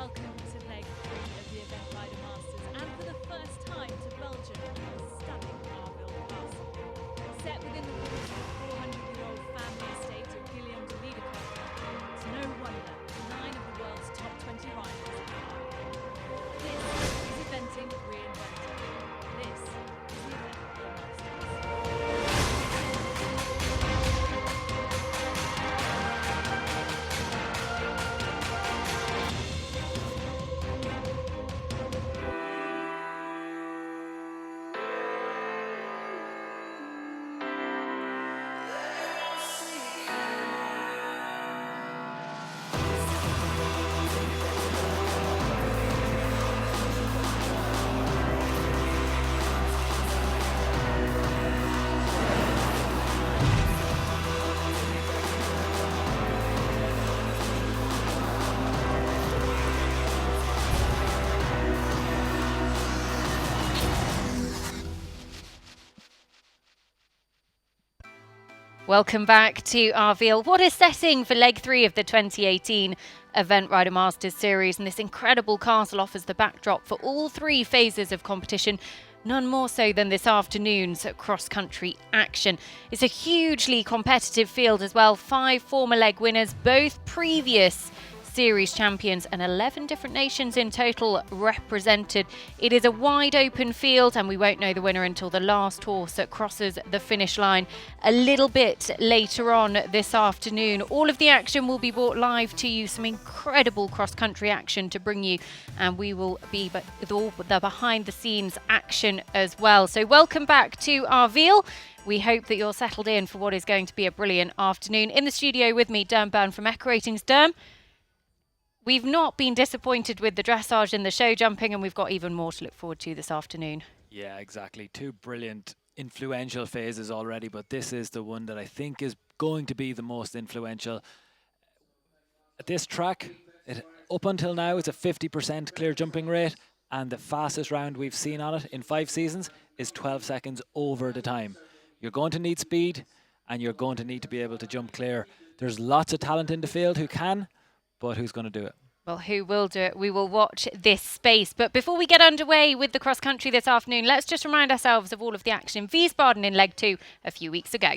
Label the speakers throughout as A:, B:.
A: Welcome to leg 3 of the Event Rider Masters, and for the first time to Belgium on the stunning Arville Castle. Set within the walls of the 400-year-old family estate of Leaderboard, it's no wonder 9 of the world's top 20 riders are here. This is eventing reinvented. This is the Event Rider Masters. Welcome back to Arville. What a setting for leg 3 of the 2018 Event Rider Masters series, and this incredible castle offers the backdrop for all 3 phases of competition, none more so than this afternoon's cross-country action. It's a hugely competitive field as well, 5 former leg winners, both previous series champions, and 11 different nations in total represented. It is a wide open field, and we won't know the winner until the last horse crosses the finish line a little bit later on this afternoon. All of the action will be brought live to you, some incredible cross-country action to bring you, and we will be with all the behind-the-scenes action as well. So welcome back to Arville. We hope that you're settled in for what is going to be a brilliant afternoon. In the studio with me, Derm Byrne from Echo Ratings. Derm, we've not been disappointed with the dressage and the show jumping, and we've got even more to look forward to this afternoon.
B: Yeah, exactly. 2 brilliant, influential phases already, but this is the one that I think is going to be the most influential. At this track, up until now, it's a 50% clear jumping rate, and the fastest round we've seen on it in 5 seasons is 12 seconds over the time. You're going to need speed, and you're going to need to be able to jump clear. There's lots of talent in the field who can, but who's going to do it?
A: Well, who will do it? We will watch this space. But before we get underway with the cross-country this afternoon, let's just remind ourselves of all of the action in Wiesbaden in leg 2 a few weeks ago.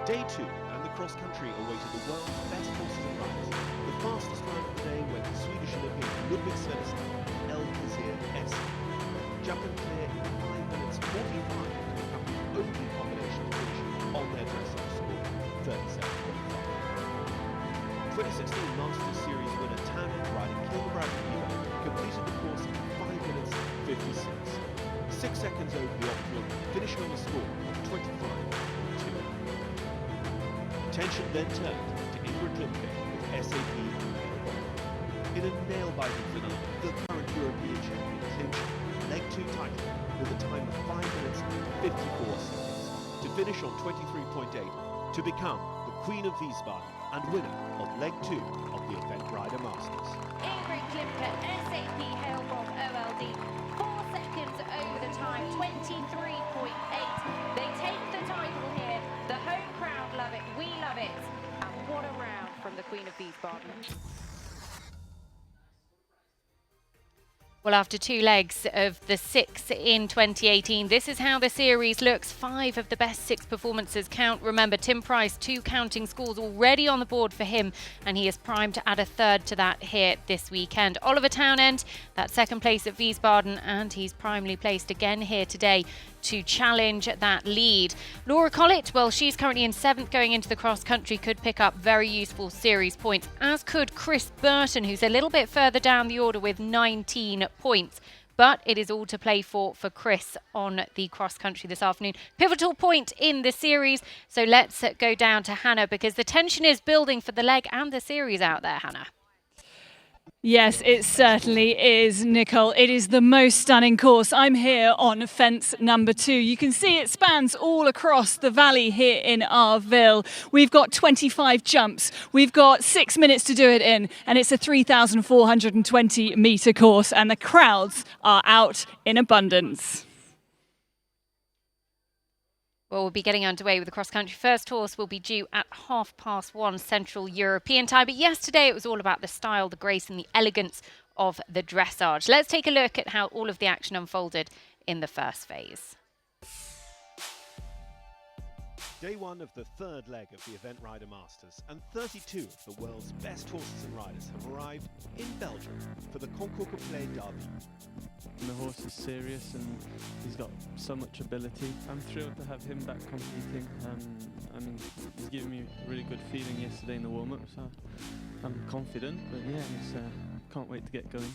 C: Day 2 and the cross-country awaited the world's best horses and riders. The fastest round of the day went to Swedish Olympian Ludwig Svenson and El Kazir S. Jumping clear in 5 minutes 45 to become the only combination to finish on their dressage score, 37.5. 2016 Masters Series winner Tanner riding Kilbrand completed the course in 5 minutes 56. 6 seconds over the optimum, finishing on a score of 25.2. Attention then turned to Ingrid Limke with SAP. In a nail-biting finale, the current European champion clinched leg 2 title with a time of 5 minutes 54 seconds to finish on 23.8 to become the Queen of Wiesbaden and winner of leg 2 of the Event Rider Masters.
D: Ingrid Limke, SAP Hailbog OLD, 4 seconds over the time, 23.8.
A: Queen of Wiesbaden. Well, after 2 legs of the 6 in 2018, this is how the series looks. 5 of the best 6 performances count. Remember, Tim Price, 2 counting scores already on the board for him, and he is primed to add a 3rd to that here this weekend. Oliver Townend, that 2nd place at Wiesbaden, and he's primely placed again here today to challenge that lead. Laura Collett, well, she's currently in 7th going into the cross country, could pick up very useful series points, as could Chris Burton, who's a little bit further down the order with 19 points. But it is all to play for Chris on the cross country this afternoon. Pivotal point in the series. So let's go down to Hannah, because the tension is building for the leg and the series out there, Hannah.
D: Yes, it certainly is, Nicole. It is the most stunning course. I'm here on fence number 2. You can see it spans all across the valley here in Arville. We've got 25 jumps. We've got 6 minutes to do it in, and it's a 3,420 metre course, and the crowds are out in abundance.
A: Well, we'll be getting underway with the cross-country. First horse will be due at 1:30 Central European time. But yesterday it was all about the style, the grace and the elegance of the dressage. Let's take a look at how all of the action unfolded in the first phase.
C: Day 1 of the 3rd leg of the Event Rider Masters, and 32 of the world's best horses and riders have arrived in Belgium for the Concours Complet Derby.
E: The horse is serious and he's got so much ability. I'm thrilled to have him back competing. I mean, he's given me a really good feeling yesterday in the warm-up, so I'm confident. But yeah, can't wait to get going.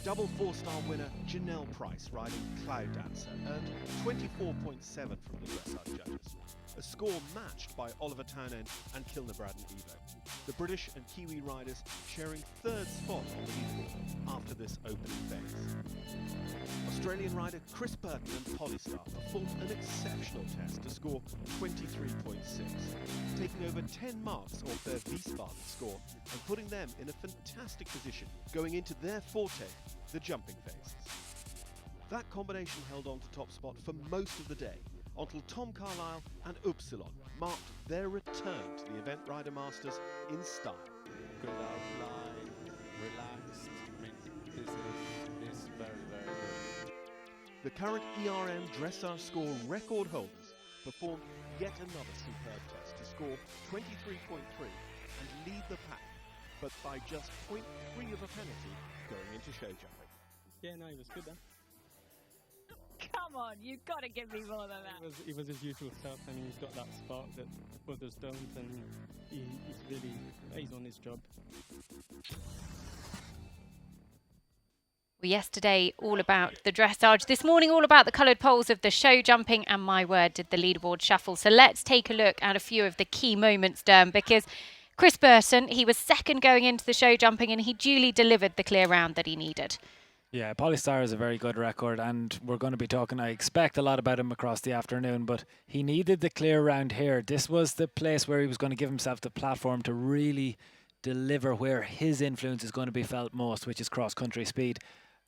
C: Double 4-star winner Janelle Price riding Cloud Dancer earned 24.7 from the dressage judges, a score matched by Oliver Townend and Kilnabrad and Evo. The British and Kiwi riders sharing 3rd spot on the leaderboard after this opening phase. Australian rider Chris Burton and Polystar performed an exceptional test to score 23.6, taking over 10 marks off their Wiesbaden score and putting them in a fantastic position going into their forte, the jumping phases. That combination held on to top spot for most of the day, until Tom Carlisle and Upsilon marked their return to the Event Rider Masters in style.
F: Good outline, relaxed. I mean, this is very, very good.
C: The current ERM dressage score record holders performed yet another superb test to score 23.3 and lead the pack, but by just 0.3 of a penalty going into show jumping.
G: Yeah, no, he was good then.
D: Come on, you've got to give me more than that.
G: He was his usual self, and he's got that spark that others don't, and he's on his job.
A: Well, yesterday, all about the dressage. This morning, all about the coloured poles of the show jumping, and my word, did the leaderboard shuffle. So let's take a look at a few of the key moments, Derm, because Chris Burton, he was 2nd going into the show jumping, and he duly delivered the clear round that he needed.
B: Yeah, Polystar is a very good record, and we're going to be talking, I expect, a lot about him across the afternoon, but he needed the clear round here. This was the place where he was going to give himself the platform to really deliver where his influence is going to be felt most, which is cross-country speed.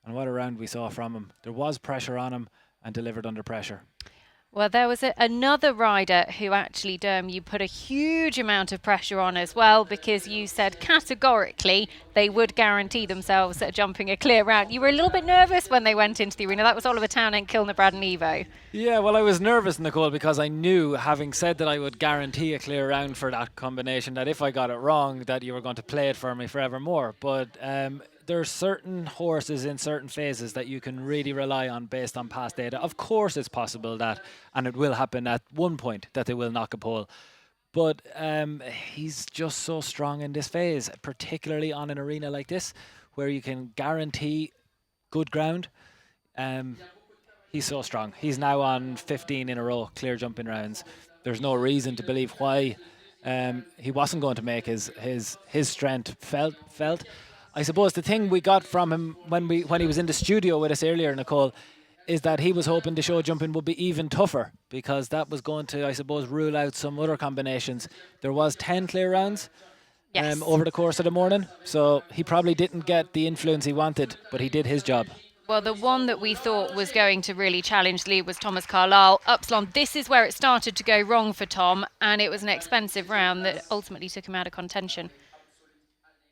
B: And what a round we saw from him. There was pressure on him and delivered under pressure.
A: Well, there was another rider who actually, Derm, you put a huge amount of pressure on as well, because you said categorically they would guarantee themselves jumping a clear round. You were a little bit nervous when they went into the arena. That was Oliver Townend, Kilnabrad and Evo.
B: Yeah, well, I was nervous, Nicole, because I knew, having said that I would guarantee a clear round for that combination, that if I got it wrong, that you were going to play it for me forevermore. But there are certain horses in certain phases that you can really rely on based on past data. Of course it's possible that, and it will happen at one point, that they will knock a pole. But he's just so strong in this phase, particularly on an arena like this, where you can guarantee good ground. He's so strong. He's now on 15 in a row, clear jumping rounds. There's no reason to believe why he wasn't going to make his strength felt. I suppose the thing we got from him when he was in the studio with us earlier, Nicole, is that he was hoping the show jumping would be even tougher, because that was going to, I suppose, rule out some other combinations. There was 10 clear rounds over the course of the morning, so he probably didn't get the influence he wanted, but he did his job.
A: Well, the one that we thought was going to really challenge Lee was Thomas Carlisle. Upsilon, this is where it started to go wrong for Tom, and it was an expensive round that ultimately took him out of contention.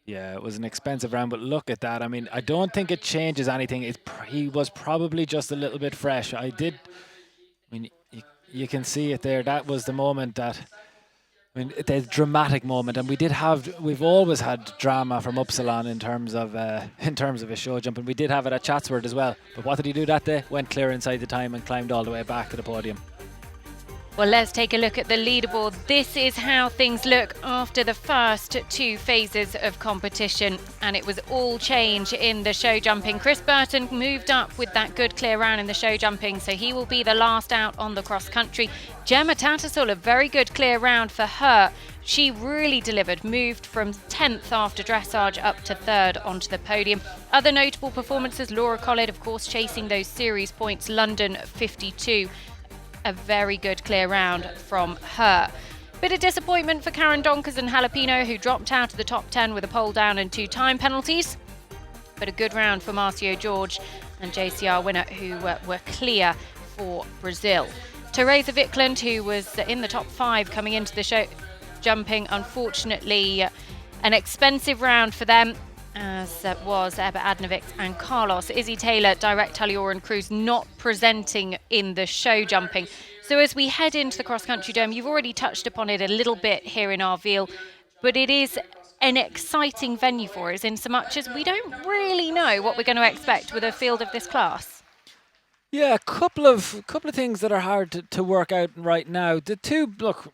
B: Yeah, it was an expensive round, but look at that. I mean, I don't think it changes anything. He was probably just a little bit fresh. I mean, you can see it there. That was the moment that, I mean, the dramatic moment. And we've always had drama from Upsilon in terms of his show jump, and we did have it at Chatsworth as well. But what did he do that day? Went clear inside the time and climbed all the way back to the podium.
A: Well, let's take a look at the leaderboard. This is how things look after the first 2 phases of competition, and it was all change in the show jumping. Chris Burton moved up with that good clear round in the show jumping, so he will be the last out on the cross country. Gemma Tattersall, a very good clear round for her. She really delivered, moved from 10th after dressage up to 3rd onto the podium. Other notable performances, Laura Collett, of course, chasing those series points, London 52. A very good clear round from her. Bit of disappointment for Karen Donkers and Jalapeno, who dropped out of the top 10 with a pole down and 2 time penalties. But a good round for Marcio George and JCR winner, who were clear for Brazil. Teresa Vikland, who was in the top 5 coming into the show jumping, unfortunately an expensive round for them, as was Ebba Adnovic and Carlos. Izzy Taylor, Direct Tallior and Cruz not presenting in the show jumping. So as we head into the cross-country dome, you've already touched upon it a little bit here in Arville, but it is an exciting venue for us in so much as we don't really know what we're going to expect with a field of this class.
B: Yeah, a couple of things that are hard to work out right now.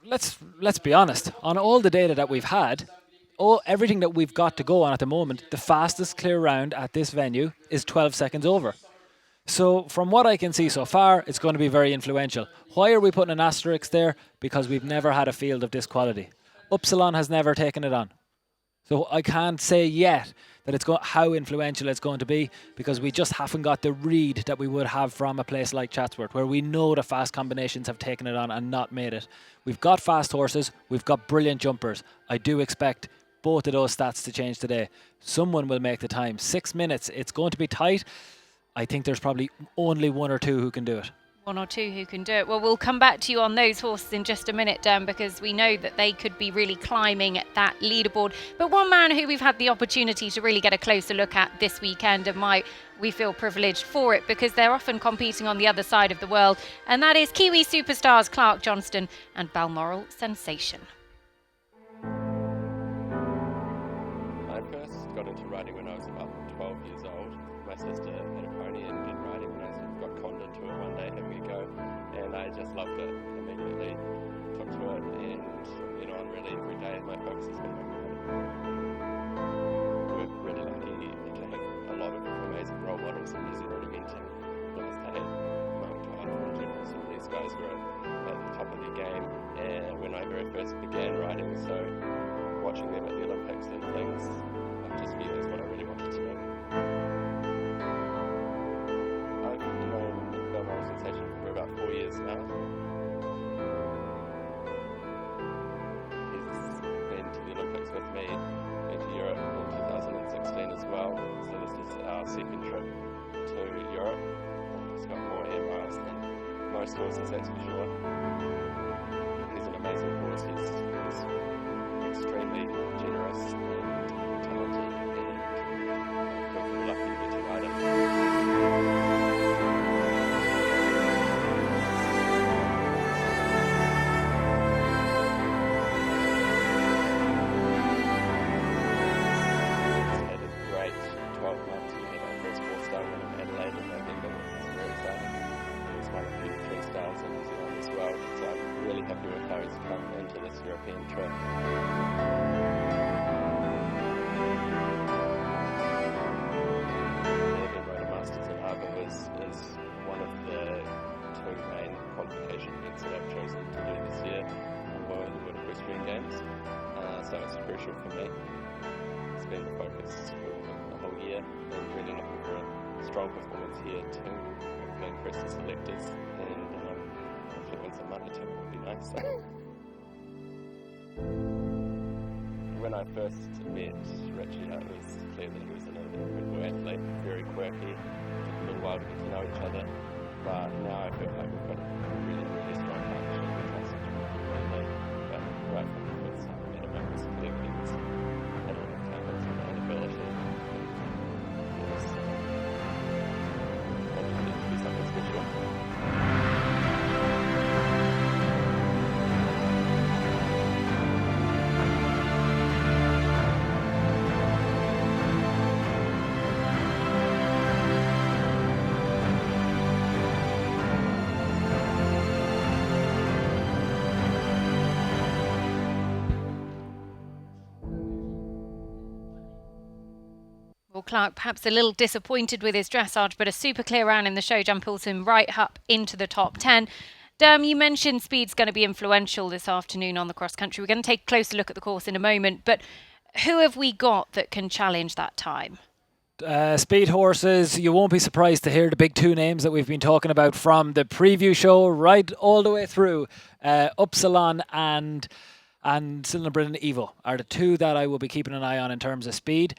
B: Let's be honest. On all the data that we've had, everything that we've got to go on at the moment, the fastest clear round at this venue is 12 seconds over. So from what I can see so far, it's going to be very influential. Why are we putting an asterisk there? Because we've never had a field of this quality. Upsilon has never taken it on. So I can't say yet that how influential it's going to be, because we just haven't got the read that we would have from a place like Chatsworth, where we know the fast combinations have taken it on and not made it. We've got fast horses, we've got brilliant jumpers. I do expect both of those stats to change today. Someone will make the time. 6 minutes, it's going to be tight. I think there's probably only 1 or 2 who can do it.
A: 1 or 2 who can do it. Well, we'll come back to you on those horses in just a minute, Dan, because we know that they could be really climbing that leaderboard. But one man who we've had the opportunity to really get a closer look at this weekend, and we feel privileged for it, because they're often competing on the other side of the world, and that is Kiwi superstars Clark Johnston and Balmoral Sensation.
H: I first got into riding when I was about 12 years old. My sister had a pony and did riding, and I sort of got conned into it one day having a go, and I just loved it. Immediately took to it, and from then on, really every day my focus has been on riding. We're really lucky to have a lot of amazing role models in New Zealand eventing. Nice to have Mark Todd and General, some of these guys were at the top of their game, and when I very first began riding, so watching them at the Olympics and things, I just feel is what I really wanted to do. I've known Balmoral Sensation for about 4 years now. He's been to the Olympics with me, been to Europe in 2016 as well, so this is our second trip to Europe. He's got more air miles than most horses, that's for sure. He's an amazing horse. He's extremely generous and talented, and I feel very lucky to get to ride him. He's had a great 12 months. We had our first 4-star win in Adelaide in November, which is very exciting. He's one of the 3 stars in New Zealand as well, so I'm really happy with how he's come into this European trip. Is one of the 2 main qualification events that I've chosen to do this year for the World Equestrian Games, so it's crucial for me. It's been the focus for the whole year, and really looking for a strong performance here to hopefully impress the selectors, and hopefully win some money too. It would be nice. When I first met Richie, it was clear that he was an incredible athlete, very quirky. A little while to get to know each other, but now I feel like we've got a really, really strong partnership. We trust each other really, but right from the first time I met him, it was clear he was had a lot of talent, and
A: Clark perhaps a little disappointed with his dressage, but a super clear round in the show jump pulls him right up into the top 10. You mentioned speed's going to be influential this afternoon on the cross country. We're going to take a closer look at the course in a moment, but who have we got that can challenge that time?
B: Speed horses, you won't be surprised to hear the big two names that we've been talking about from the preview show right all the way through. Upsilon and Silverbrinn Evo are the two that I will be keeping an eye on in terms of speed.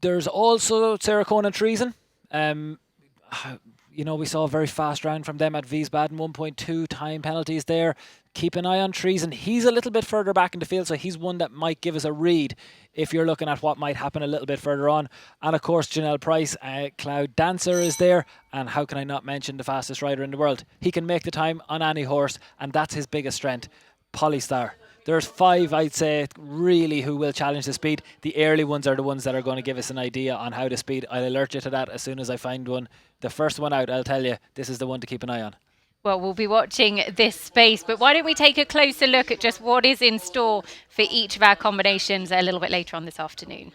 B: There's also Sarah Cohen and Treason. We saw a very fast round from them at Wiesbaden, 1.2 time penalties there. Keep an eye on Treason. He's a little bit further back in the field, so he's one that might give us a read if you're looking at what might happen a little bit further on. And of course, Janelle Price, Cloud Dancer is there. And how can I not mention the fastest rider in the world? He can make the time on any horse, and that's his biggest strength, Polystar. There's 5, I'd say, really who will challenge the speed. The early ones are the ones that are going to give us an idea on how to speed. I'll alert you to that as soon as I find one. The first one out, I'll tell you, this is the one to keep an eye on.
A: Well, we'll be watching this space, but why don't we take a closer look at just what is in store for each of our combinations a little bit later on this afternoon.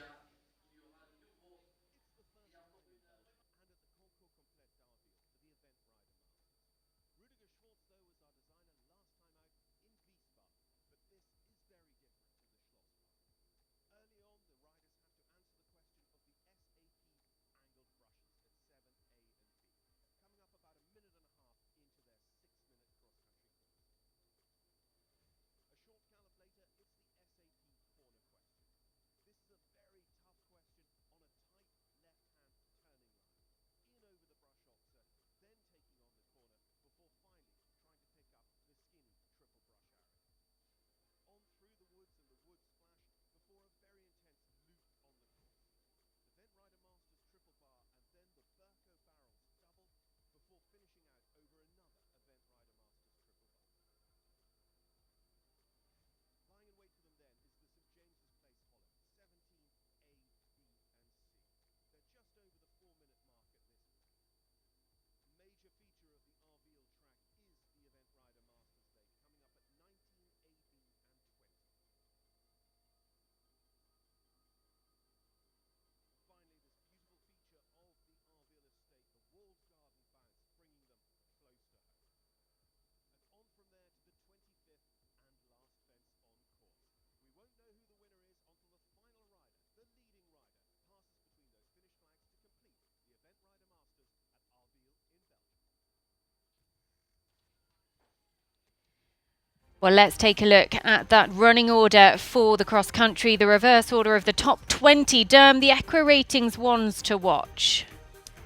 A: Well, let's take a look at that running order for the cross country, the reverse order of the top 20. Derm, the Equa ratings ones to watch.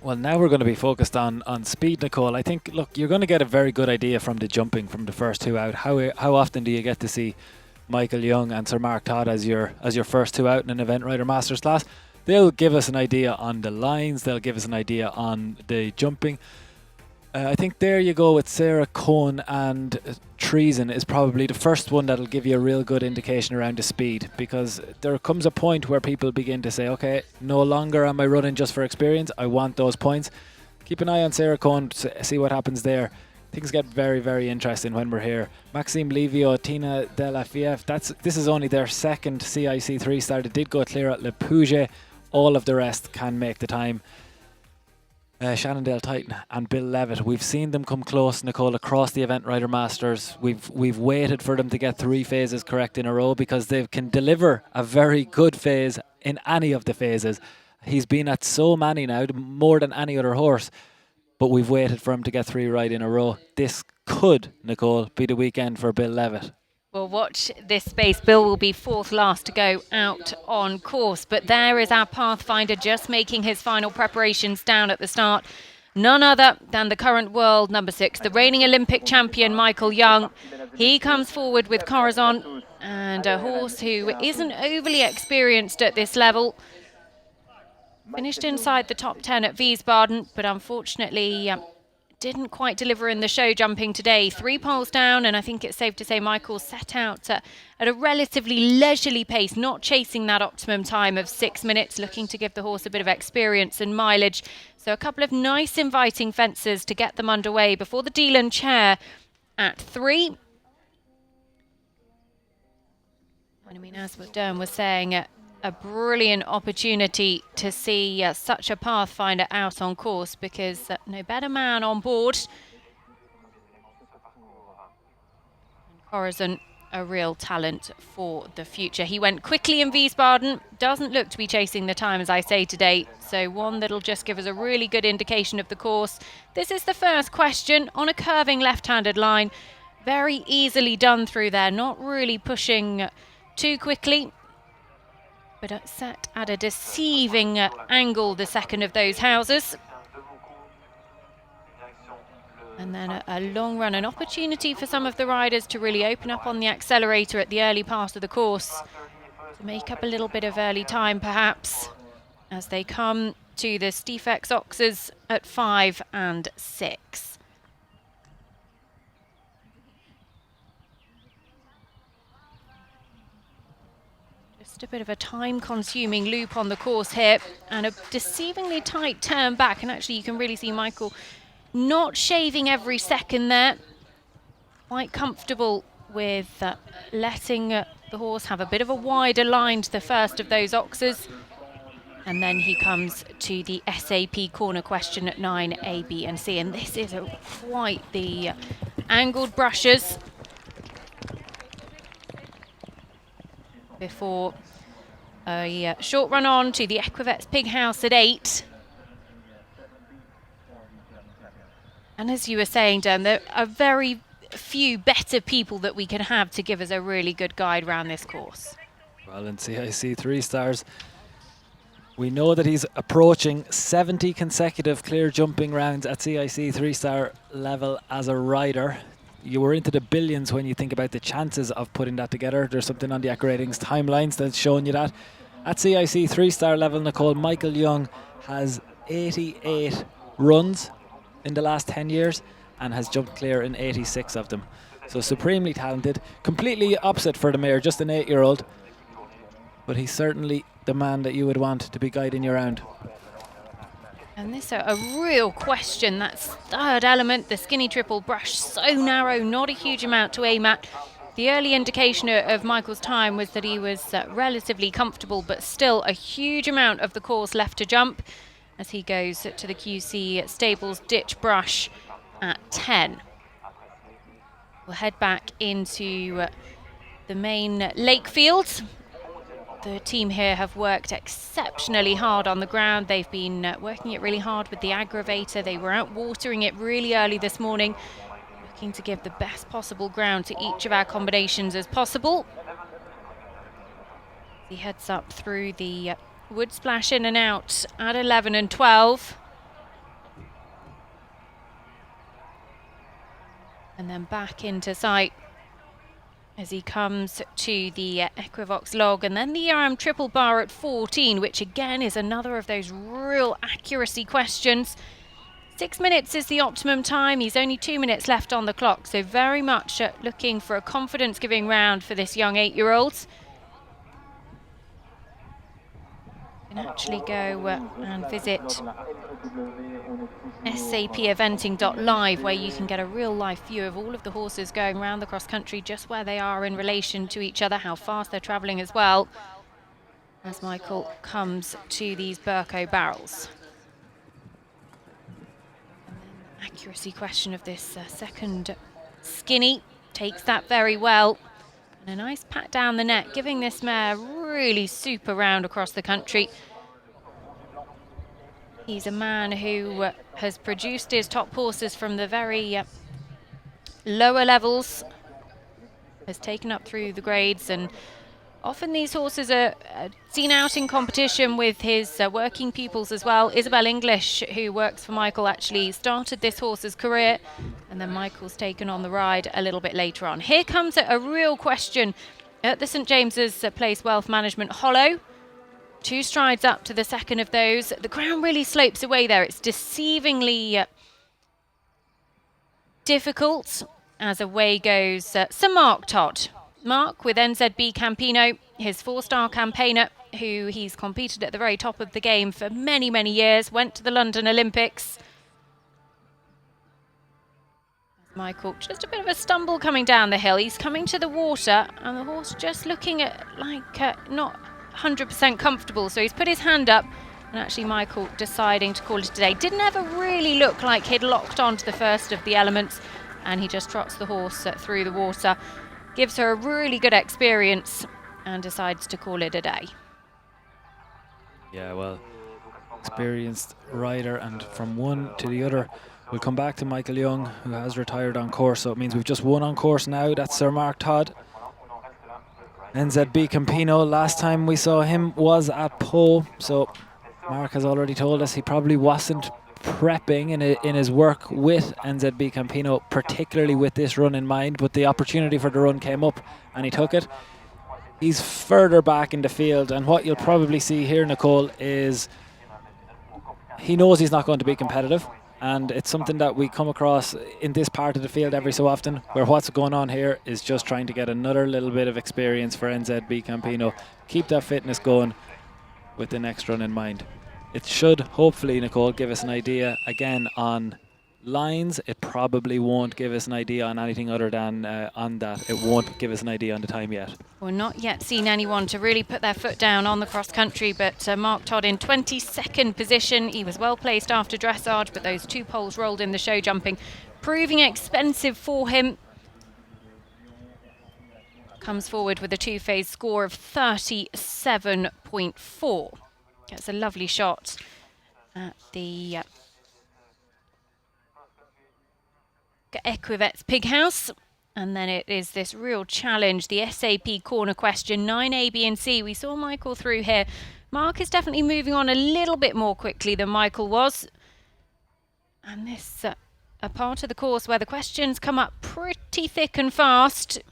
B: Well, now we're going to be focused on speed, Nicole. I think, look, you're going to get a very good idea from the jumping from the first two out. How often do you get to see Michael Young and Sir Mark Todd as your first two out in an Event Rider Masters class? They'll give us an idea on the lines. They'll give us an idea on the jumping. I think there you go with Sarah Cohen and Treason is probably the first one that'll give you a real good indication around the speed, because there comes a point where people begin to say, okay, no longer am I running just for experience, I want those points. Keep an eye on Sarah Cohen to see what happens there. Things get very, very interesting when we're here. Maxime Livio, Tina Delafiev, this is only their second CIC3 start. It did go clear at Le Pouget. All of the rest can make the time. Shannondale Titan and Bill Levitt, we've seen them come close, Nicole, across the Event Rider Masters. We've waited for them to get 3 phases correct in a row because they can deliver a very good phase in any of the phases. He's been at so many now, more than any other horse, but we've waited for him to get 3 right in a row. This could, Nicole, be the weekend for Bill Levitt.
A: We'll watch this space. Bill will be 4th last to go out on course. But there is our Pathfinder just making his final preparations down at the start. None other than the current world number 6, the reigning Olympic champion, Michael Young. He comes forward with Corazon, and a horse who isn't overly experienced at this level. Finished inside the top 10 at Wiesbaden, but unfortunately didn't quite deliver in the show jumping today. 3 poles down, and I think it's safe to say Michael set out at a relatively leisurely pace, not chasing that optimum time of 6 minutes, looking to give the horse a bit of experience and mileage. So a couple of nice inviting fences to get them underway before the Dealan chair at 3. And I mean, as what Derm was saying, a brilliant opportunity to see such a pathfinder out on course, because no better man on board. Corazon, a real talent for the future. He went quickly in Wiesbaden, doesn't look to be chasing the time, as I say, today. So one that'll just give us a really good indication of the course. This is the first question on a curving left-handed line. Very easily done through there, not really pushing too quickly, but set at a deceiving angle, the second of those houses. And then a long run, an opportunity for some of the riders to really open up on the accelerator at the early part of the course, to make up a little bit of early time perhaps, as they come to the Stiefex Oxes at 5 and 6. Just a bit of a time-consuming loop on the course here, and a deceivingly tight turn back, and actually you can really see Michael not shaving every second there. Quite comfortable with letting the horse have a bit of a wider line to the first of those Oxes. And then he comes to the SAP corner question at 9, A, B and C. And this is quite the angled brushes before a short run on to the Equivets Pig House at 8. And as you were saying, Dan, there are very few better people that we can have to give us a really good guide around this course.
B: Well, in CIC 3 stars, we know that he's approaching 70 consecutive clear jumping rounds at CIC 3-star level as a rider. You were into the billions when you think about the chances of putting that together. There's something on the AccuRatings timelines that's showing you that. At CIC 3-star level, Nicole, Michael Young has 88 runs in the last 10 years and has jumped clear in 86 of them. So supremely talented, completely opposite for the mare, just an 8-year-old. But he's certainly the man that you would want to be guiding you around.
A: And this a real question, that third element, the skinny triple brush, so narrow, not a huge amount to aim at. The early indication of Michael's time was that he was relatively comfortable, but still a huge amount of the course left to jump, as he goes to the QC Stables ditch brush at 10. We'll head back into the main lake field. The team here have worked exceptionally hard on the ground. They've been working it really hard with the aggravator. They were out watering it really early this morning, looking to give the best possible ground to each of our combinations as possible. He heads up through the wood splash in and out at 11 and 12. And then back into sight as he comes to the Equivox log, and then the triple bar at 14, which again is another of those real accuracy questions. 6 minutes is the optimum time. He's only 2 minutes left on the clock, so very much looking for a confidence-giving round for this young 8-year-old. You can actually go and visit sapeventing.live, where you can get a real-life view of all of the horses going around the cross-country, just where they are in relation to each other, how fast they're travelling as well, as Michael comes to these Burko barrels. Accuracy question of this second skinny, takes that very well, and a nice pat down the neck, giving this mare really super round across the country. He's a man who has produced his top horses from the very lower levels, has taken up through the grades, and often these horses are seen out in competition with his working pupils as well. Isabel English, who works for Michael, actually started this horse's career, and then Michael's taken on the ride a little bit later on. Here comes a real question at the St James's Place Wealth Management Hollow. 2 strides up to the second of those. The ground really slopes away there. It's deceivingly difficult as away goes Sir Mark Todd. Mark with NZB Campino, his 4-star campaigner, who he's competed at the very top of the game for many, many years, went to the London Olympics. Michael, just a bit of a stumble coming down the hill. He's coming to the water, and the horse just looking at like not 100% comfortable. So he's put his hand up, and actually Michael deciding to call it a day. Didn't ever really look like he'd locked onto the first of the elements, and he just trots the horse through the water, gives her a really good experience, and decides to call it a day.
B: Yeah, well, experienced rider, and from one to the other. We'll come back to Michael Young, who has retired on course, so it means we've just one on course now. That's Sir Mark Todd. NZB Campino, last time we saw him was at Pau, so Mark has already told us he probably wasn't prepping in his work with NZB Campino, particularly with this run in mind, but the opportunity for the run came up and he took it. He's further back in the field, and what you'll probably see here, Nicole, is he knows he's not going to be competitive, and it's something that we come across in this part of the field every so often, where what's going on here is just trying to get another little bit of experience for NZB Campino, keep that fitness going with the next run in mind. It should hopefully, Nicole, give us an idea again on lines. It probably won't give us an idea on anything other than on that. It won't give us an idea on the time yet.
A: We're not yet seen anyone to really put their foot down on the cross country, but Mark Todd in 22nd position. He was well placed after dressage, but those 2 poles rolled in the show jumping, proving expensive for him. Comes forward with a 2-phase score of 37.4. Gets a lovely shot at the Equivet's Pig House. And then it is this real challenge, the SAP corner question, 9A, B and C. We saw Michael through here. Mark is definitely moving on a little bit more quickly than Michael was. And this a part of the course where the questions come up pretty thick and fast.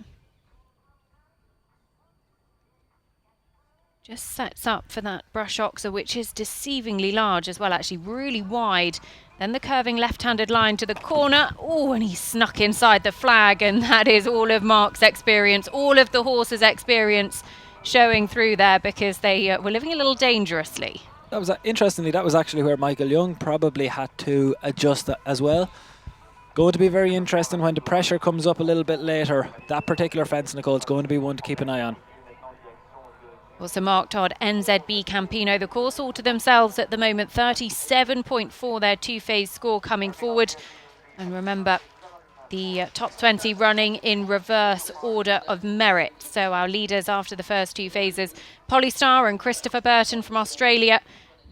A: Just sets up for that brush oxer, which is deceivingly large as well, actually really wide. Then the curving left-handed line to the corner. Oh, and he snuck inside the flag, and that is all of Mark's experience, all of the horse's experience showing through there, because they were living a little dangerously.
B: That was interestingly, that was actually where Michael Young probably had to adjust as well. Going to be very interesting when the pressure comes up a little bit later. That particular fence, Nicole, is going to be one to keep an eye on.
A: Also Mark Todd, NZB Campino, the course all to themselves at the moment, 37.4 their 2-phase score coming forward. And remember, the top 20 running in reverse order of merit. So our leaders after the first 2 phases, Polystar and Christopher Burton from Australia,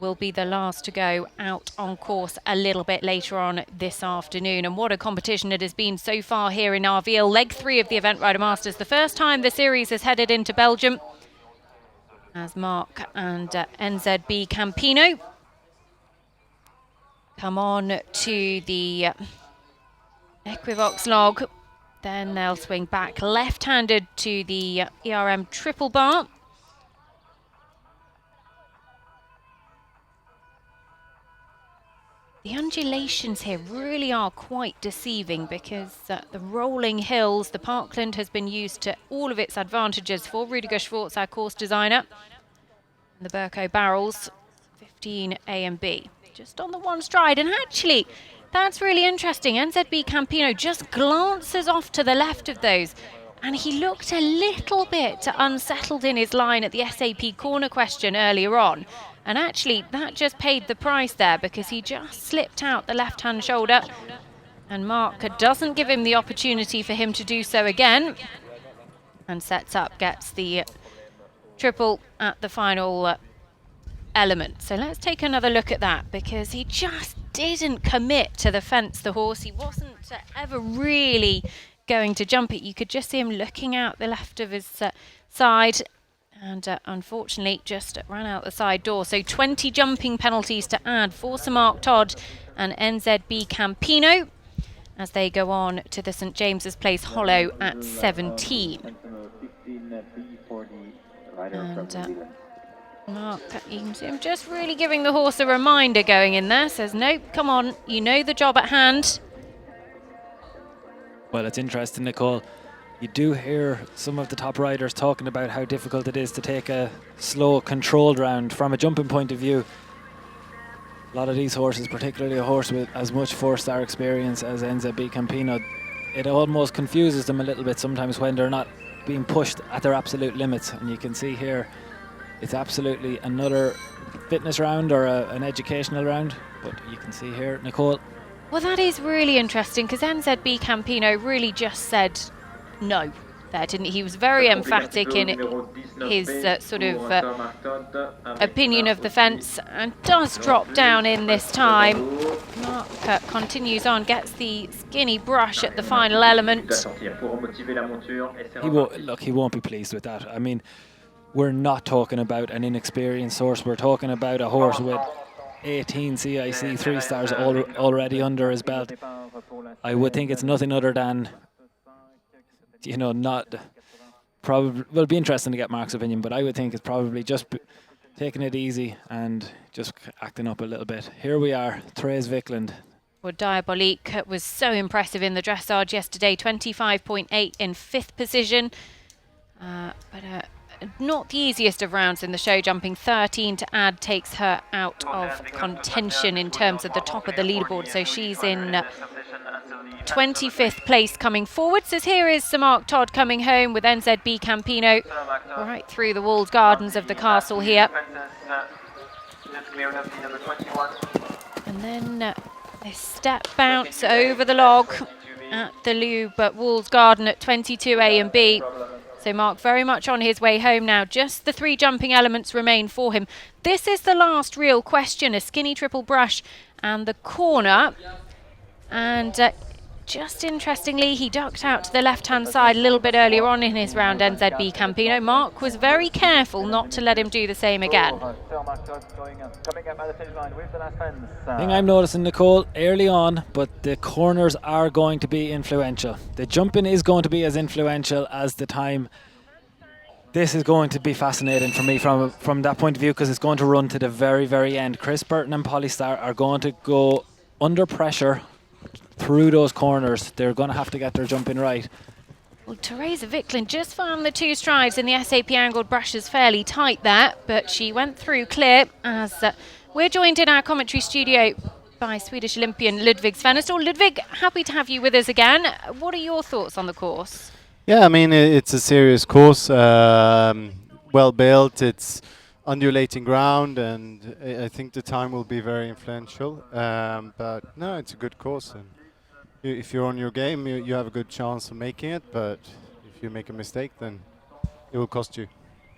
A: will be the last to go out on course a little bit later on this afternoon. And what a competition it has been so far here in Arville. Leg 3 of the Event Rider Masters, the first time the series has headed into Belgium, as Mark and NZB Campino come on to the Equivox log. Then they'll swing back left-handed to the ERM triple bar. The undulations here really are quite deceiving, because the rolling hills, the parkland has been used to all of its advantages for Rudiger Schwartz, our course designer. And the Burko barrels, 15 A and B, just on the one stride. And actually, that's really interesting. NZB Campino just glances off to the left of those, and he looked a little bit unsettled in his line at the SAP corner question earlier on. And actually, that just paid the price there, because he just slipped out the left-hand shoulder. And Mark doesn't give him the opportunity for him to do so again. And sets up, gets the triple at the final element. So let's take another look at that, because he just didn't commit to the fence, the horse. He wasn't ever really going to jump it. You could just see him looking out the left of his side. And unfortunately just ran out the side door. So 20 jumping penalties to add for Sir Mark Todd and NZB Campino as they go on to the St James's Place Hollow at 17. And Mark, you can see him just really giving the horse a reminder going in there. Says, nope, come on, you know the job at hand.
B: Well, it's interesting, Nicole. You do hear some of the top riders talking about how difficult it is to take a slow, controlled round from a jumping point of view. A lot of these horses, particularly a horse with as much 4-star experience as NZB Campino, it almost confuses them a little bit sometimes when they're not being pushed at their absolute limits. And you can see here It's absolutely another fitness round or an educational round. But you can see here, Nicole.
A: Well, that is really interesting because NZB Campino really just said no there, didn't he? He was very emphatic in his opinion of the fence and does drop down in this time. Mark continues on, gets the skinny brush at the final element.
B: He won't be pleased with that. I mean, we're not talking about an inexperienced horse. We're talking about a horse with 18 CIC 3 stars already under his belt. I would think it's nothing other than, not probably. Well, it'll be interesting to get Mark's opinion, but I would think it's probably just taking it easy and just acting up a little bit. Here we are, Therese Vickland.
A: Well, Diabolique was so impressive in the dressage yesterday, 25.8 in 5th position. But not the easiest of rounds in the show, jumping 13 to add takes her out of contention in terms of the top of the leaderboard. So she's in 25th place coming forwards, as here is Sir Mark Todd coming home with NZB Campino right through the walled gardens of the castle here. And then this step bounce over the log at the Louvre walled garden at 22A and B. So Mark very much on his way home now. Just the 3 jumping elements remain for him. This is the last real question, a skinny triple brush and the corner. And just interestingly, he ducked out to the left-hand side a little bit earlier on in his round, NZB Campino. Mark was very careful not to let him do the same again.
B: The thing I'm noticing, Nicole, early on, but the corners are going to be influential. The jumping is going to be as influential as the time. This is going to be fascinating for me from that point of view, because it's going to run to the very, very end. Chris Burton and Polystar are going to go under pressure through those corners. They're going to have to get their jumping right.
A: Well, Theresa Vickland just found the 2 strides and the SAP angled brushes fairly tight there, but she went through clear as we're joined in our commentary studio by Swedish Olympian Ludwig Svenestål. Ludwig, happy to have you with us again. What are your thoughts on the course?
I: Yeah, I mean, it's a serious course, well built. It's undulating ground, and I think the time will be very influential. But no, it's a good course, and if you're on your game, you have a good chance of making it. But if you make a mistake, then it will cost you.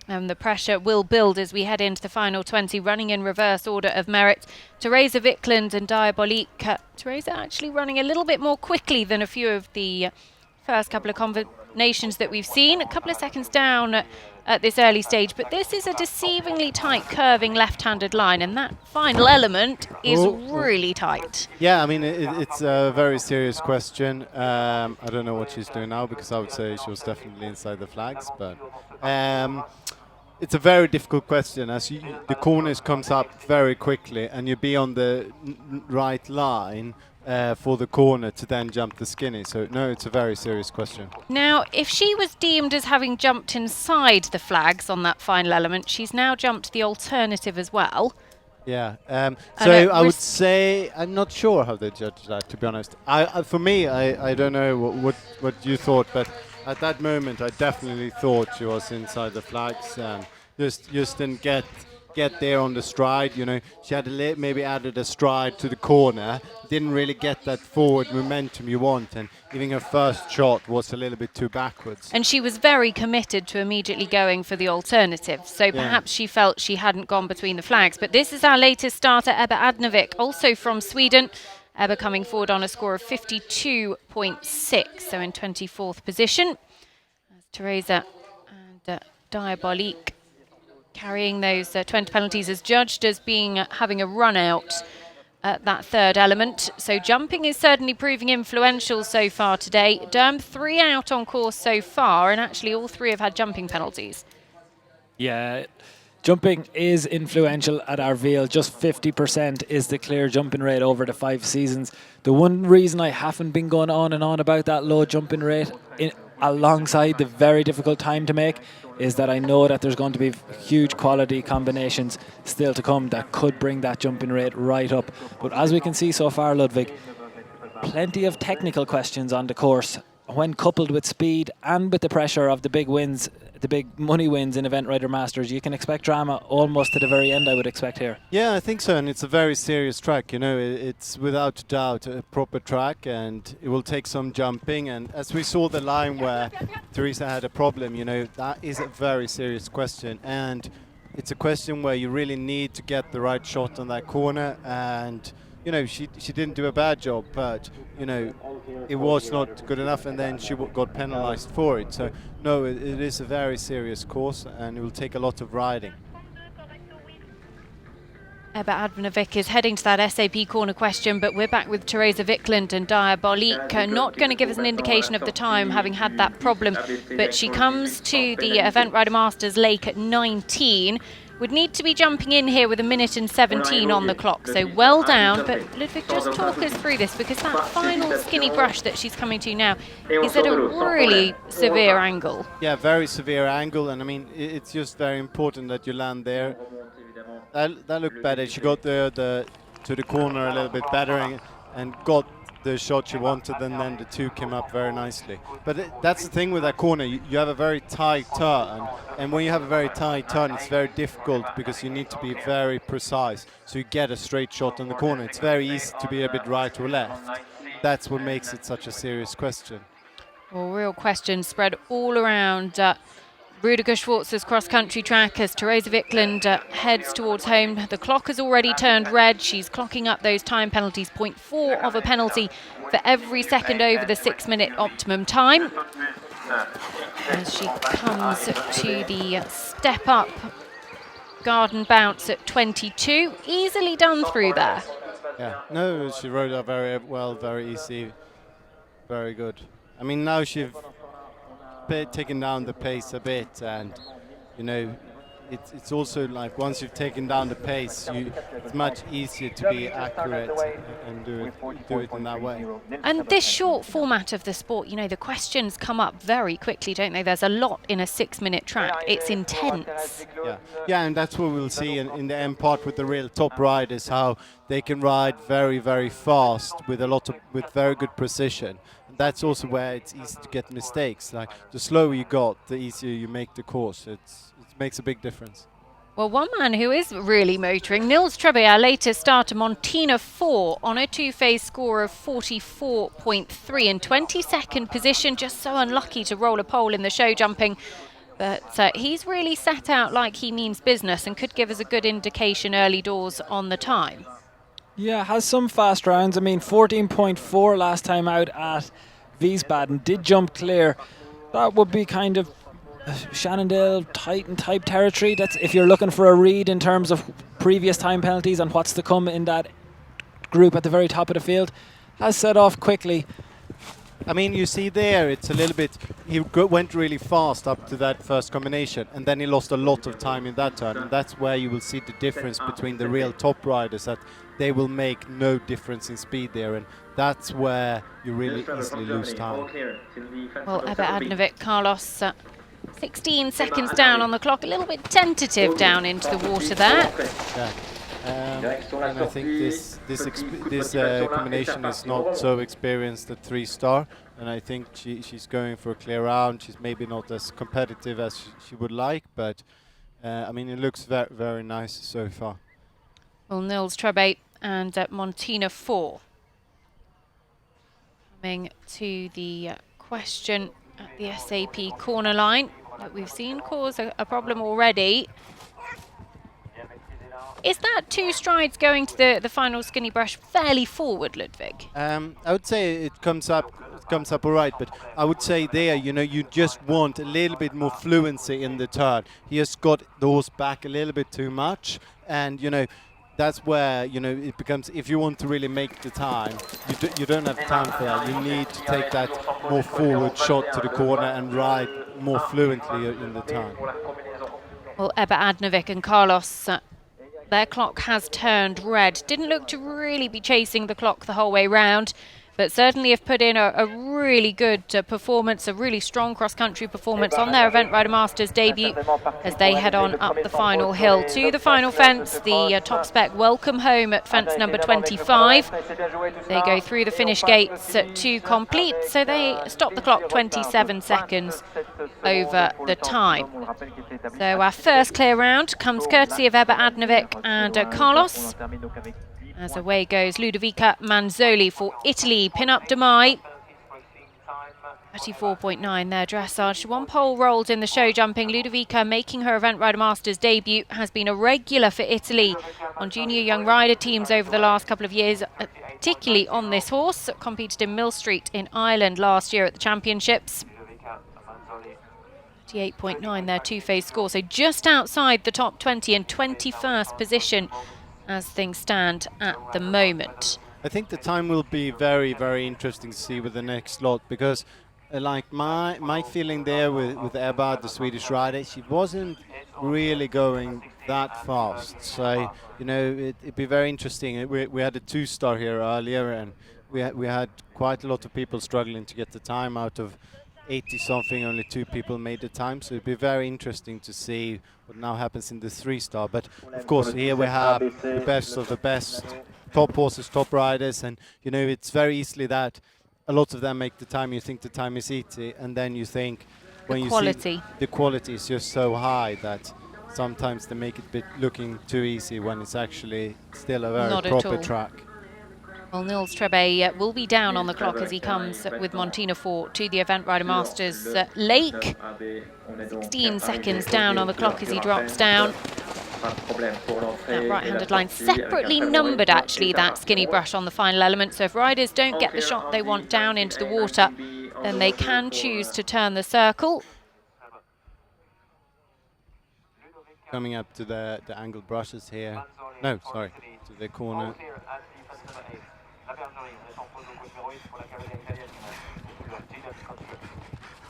A: And the pressure will build as we head into the final 20, running in reverse order of merit. Theresa Vickland and Diabolique. Theresa actually running a little bit more quickly than a few of the first couple of combinations that we've seen. A couple of seconds down at this early stage, but this is a deceivingly tight curving left-handed line, and that final element is really tight.
I: Yeah, I mean, it's a very serious question. I don't know what she's doing now, because I would say she was definitely inside the flags, but it's a very difficult question, as the corners comes up very quickly and you be on the right line for the corner to then jump the skinny. So no, it's a very serious question.
A: Now, if she was deemed as having jumped inside the flags on that final element, she's now jumped the alternative as well.
I: Yeah, so I would say I'm not sure how they judge that, to be honest. For me, I don't know what you thought, but at that moment I definitely thought she was inside the flags and just didn't get there on the stride. You know, she had maybe added a stride to the corner, didn't really get that forward momentum you want, and even her first shot was a little bit too backwards.
A: And she was very committed to immediately going for the alternative, so perhaps she felt she hadn't gone between the flags. But this is our latest starter, Ebba Adnovic, also from Sweden. Ebba coming forward on a score of 52.6, so in 24th position. As Theresa and Diabolique carrying those 20 penalties as judged as having a run out at that third element. So jumping is certainly proving influential so far today. Derm 3 out on course so far, and actually all 3 have had jumping penalties.
B: Yeah, jumping is influential at Arville. Just 50% is the clear jumping rate over the 5 seasons. The one reason I haven't been going on and on about that low jumping rate alongside the very difficult time to make is that I know that there's going to be huge quality combinations still to come that could bring that jumping rate right up. But as we can see so far, Ludwig, plenty of technical questions on the course. when coupled with speed and with the pressure of the big wins, the big money wins in Event Rider Masters, you can expect drama almost to the very end, I would expect here.
I: Yeah, I think so, and it's a very serious track. You know, it's without doubt a proper track, and it will take some jumping. And as we saw the line where Teresa had a problem, you know, that is a very serious question, and it's a question where you really need to get the right shot on that corner. And you know, she didn't do a bad job, but you know, it was not good enough, and then she got penalized for it. So no, it is a very serious course, and it will take a lot of riding.
A: Ebba Advanovic is heading to that SAP corner question, but we're back with Teresa Wickland and Diabolique. Not going to give us an indication of the time, having had that problem, but she comes to the Event Rider Masters Lake at 19. Would need to be jumping in here with 1:17 on the clock, so well down. But Ludwig, just talk us through this, because that final skinny brush that she's coming to now is at a really severe angle.
I: Yeah, very severe angle, and I mean, it's just very important that you land there. That looked better. She got to the corner a little bit better and got the shot she wanted, and then the two came up very nicely. But that's the thing with that corner, you have a very tight turn, and when you have a very tight turn, it's very difficult because you need to be very precise, so you get a straight shot on the corner. It's very easy to be a bit right or left. That's what makes it such a serious question.
A: Well, real questions spread all around Rudiger Schwartz's cross-country track as Teresa Wickland heads towards home. The clock has already turned red. She's clocking up those time penalties, 0.4 of a penalty for every second over the 6-minute optimum time. As she comes to the step-up garden bounce at 22. Easily done through there.
I: Yeah, no, she rode that very well, very easy, very good. I mean, now she's taken down the pace a bit, and you know, it's also like once you've taken down the pace, it's much easier to be accurate and do it in that way.
A: And this short format of the sport, you know, the questions come up very quickly, don't they? There's a lot in a 6-minute track. It's intense.
I: Yeah, and that's what we'll see in the end part with the real top riders, how they can ride very, very fast with very good precision. That's also where it's easy to get mistakes. Like the slower you got, the easier you make the course. It makes a big difference.
A: Well, one man who is really motoring, Nils Trebbe, our latest starter, Montina 4 on a two-phase score of 44.3 in 22nd position. Just so unlucky to roll a pole in the show jumping. But he's really set out like he means business and could give us a good indication early doors on the time.
B: Yeah, has some fast rounds. I mean, 14.4 last time out at Wiesbaden. Did jump clear. That would be kind of Shannondale Titan type territory. That's if you're looking for a read in terms of previous time penalties and what's to come in that group at the very top of the field. Has set off quickly.
I: I mean, you see there, it's a little bit, he went really fast up to that first combination, and then he lost a lot of time in that turn, and that's where you will see the difference between the real top riders, that they will make no difference in speed there, and that's where you really easily lose time.
A: Well, Ebba Advanovic, Carlos, 16 seconds down on the clock, a little bit tentative down into the water there.
I: Yeah. And I think this combination is not so experienced at 3-star, and I think she's going for a clear round. She's maybe not as competitive as she would like, but I mean, it looks very, very nice so far.
A: Well, Nils Trebbe and Montina 4 coming to the question at the SAP corner line that we've seen cause a problem already. Is that 2 strides going to the final skinny brush fairly forward, Ludwig?
I: I would say it comes up all right, but I would say there, you know, you just want a little bit more fluency in the turn. He has got the horse back a little bit too much, and you know, that's where, you know, it becomes, if you want to really make the time, you don't have time for that. You need to take that more forward shot to the corner and ride more fluently in the turn.
A: Well, Ebba Advanovic and Carlos, their clock has turned red. Didn't look to really be chasing the clock the whole way round, but certainly have put in a really good performance, a really strong cross-country performance on their Event Rider Masters debut as they head on up the final hill to the final fence, the top spec welcome home at fence number 25. They go through the finish gates to complete, so they stop the clock 27 seconds over the time. So our first clear round comes courtesy of Ebba Adnovic and Carlos. As away goes Ludovica Manzoli for Italy. Pin-up Demai. 34.9 there, dressage. One pole rolled in the show jumping. Ludovica, making her Event Rider Masters debut, has been a regular for Italy on junior young rider teams over the last couple of years, particularly on this horse. Competed in Mill Street in Ireland last year at the championships. 38.9 their two-phase score, so just outside the top 20 and 21st position as things stand at the moment.
I: I think the time will be very, very interesting to see with the next lot, because like my feeling there with Ebba, the Swedish rider, she wasn't really going that fast. So, you know, it'd be very interesting. We had a 2-star here earlier, and we had quite a lot of people struggling to get the time. Out of 80 something, only 2 people made the time, so it'd be very interesting to see what now happens in the 3-star. But of course, here we have the best of the best, top horses, top riders, and you know, it's very easily that a lot of them make the time. You think the time is easy, and then you think when you see the quality is just so high that sometimes they make it a bit looking too easy when it's actually still a very proper track.
A: Well, Nils Trebe will be down on the clock as he comes with Montina 4 to the Event Rider Masters Lake. 16 seconds down on the clock as he drops down. That right-handed line separately numbered, actually, that skinny brush on the final element. So if riders don't get the shot they want down into the water, then they can choose to turn the circle.
I: Coming up to the angled brushes here. No, sorry, to the corner.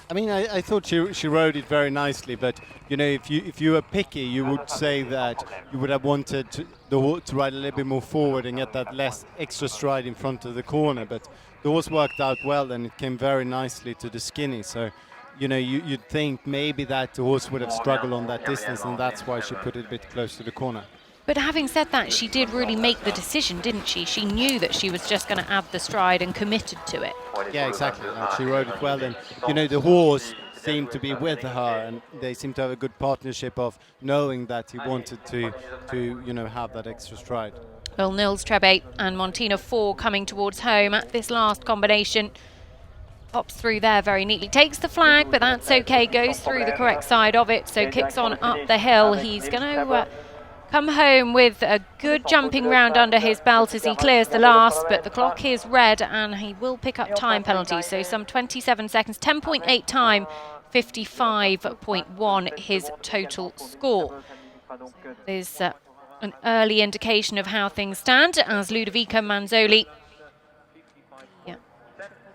I: I mean, I thought she rode it very nicely, but you know, if you were picky, you would say that you would have wanted the horse to ride a little bit more forward and get that less extra stride in front of the corner. But the horse worked out well, and it came very nicely to the skinny. So, you know, you'd think maybe that the horse would have struggled on that distance, and that's why she put it a bit close to the corner.
A: But having said that, she did really make the decision, didn't she? She knew that she was just going to add the stride and committed to it.
I: Yeah, exactly. She rode it well, and you know, the horse seemed to be with her, and they seemed to have a good partnership of knowing that he wanted to you know, have that extra stride.
A: Well, Nils Trebe and Montina 4 coming towards home at this last combination. Pops through there very neatly, takes the flag, but that's okay, goes through the correct side of it, so kicks on up the hill. He's going to come home with a good jumping round under his belt as he clears the last, but the clock is red and he will pick up time penalties, so some 27 seconds, 10.8 time, 55.1 his total score. There's an early indication of how things stand as Ludovica Manzoli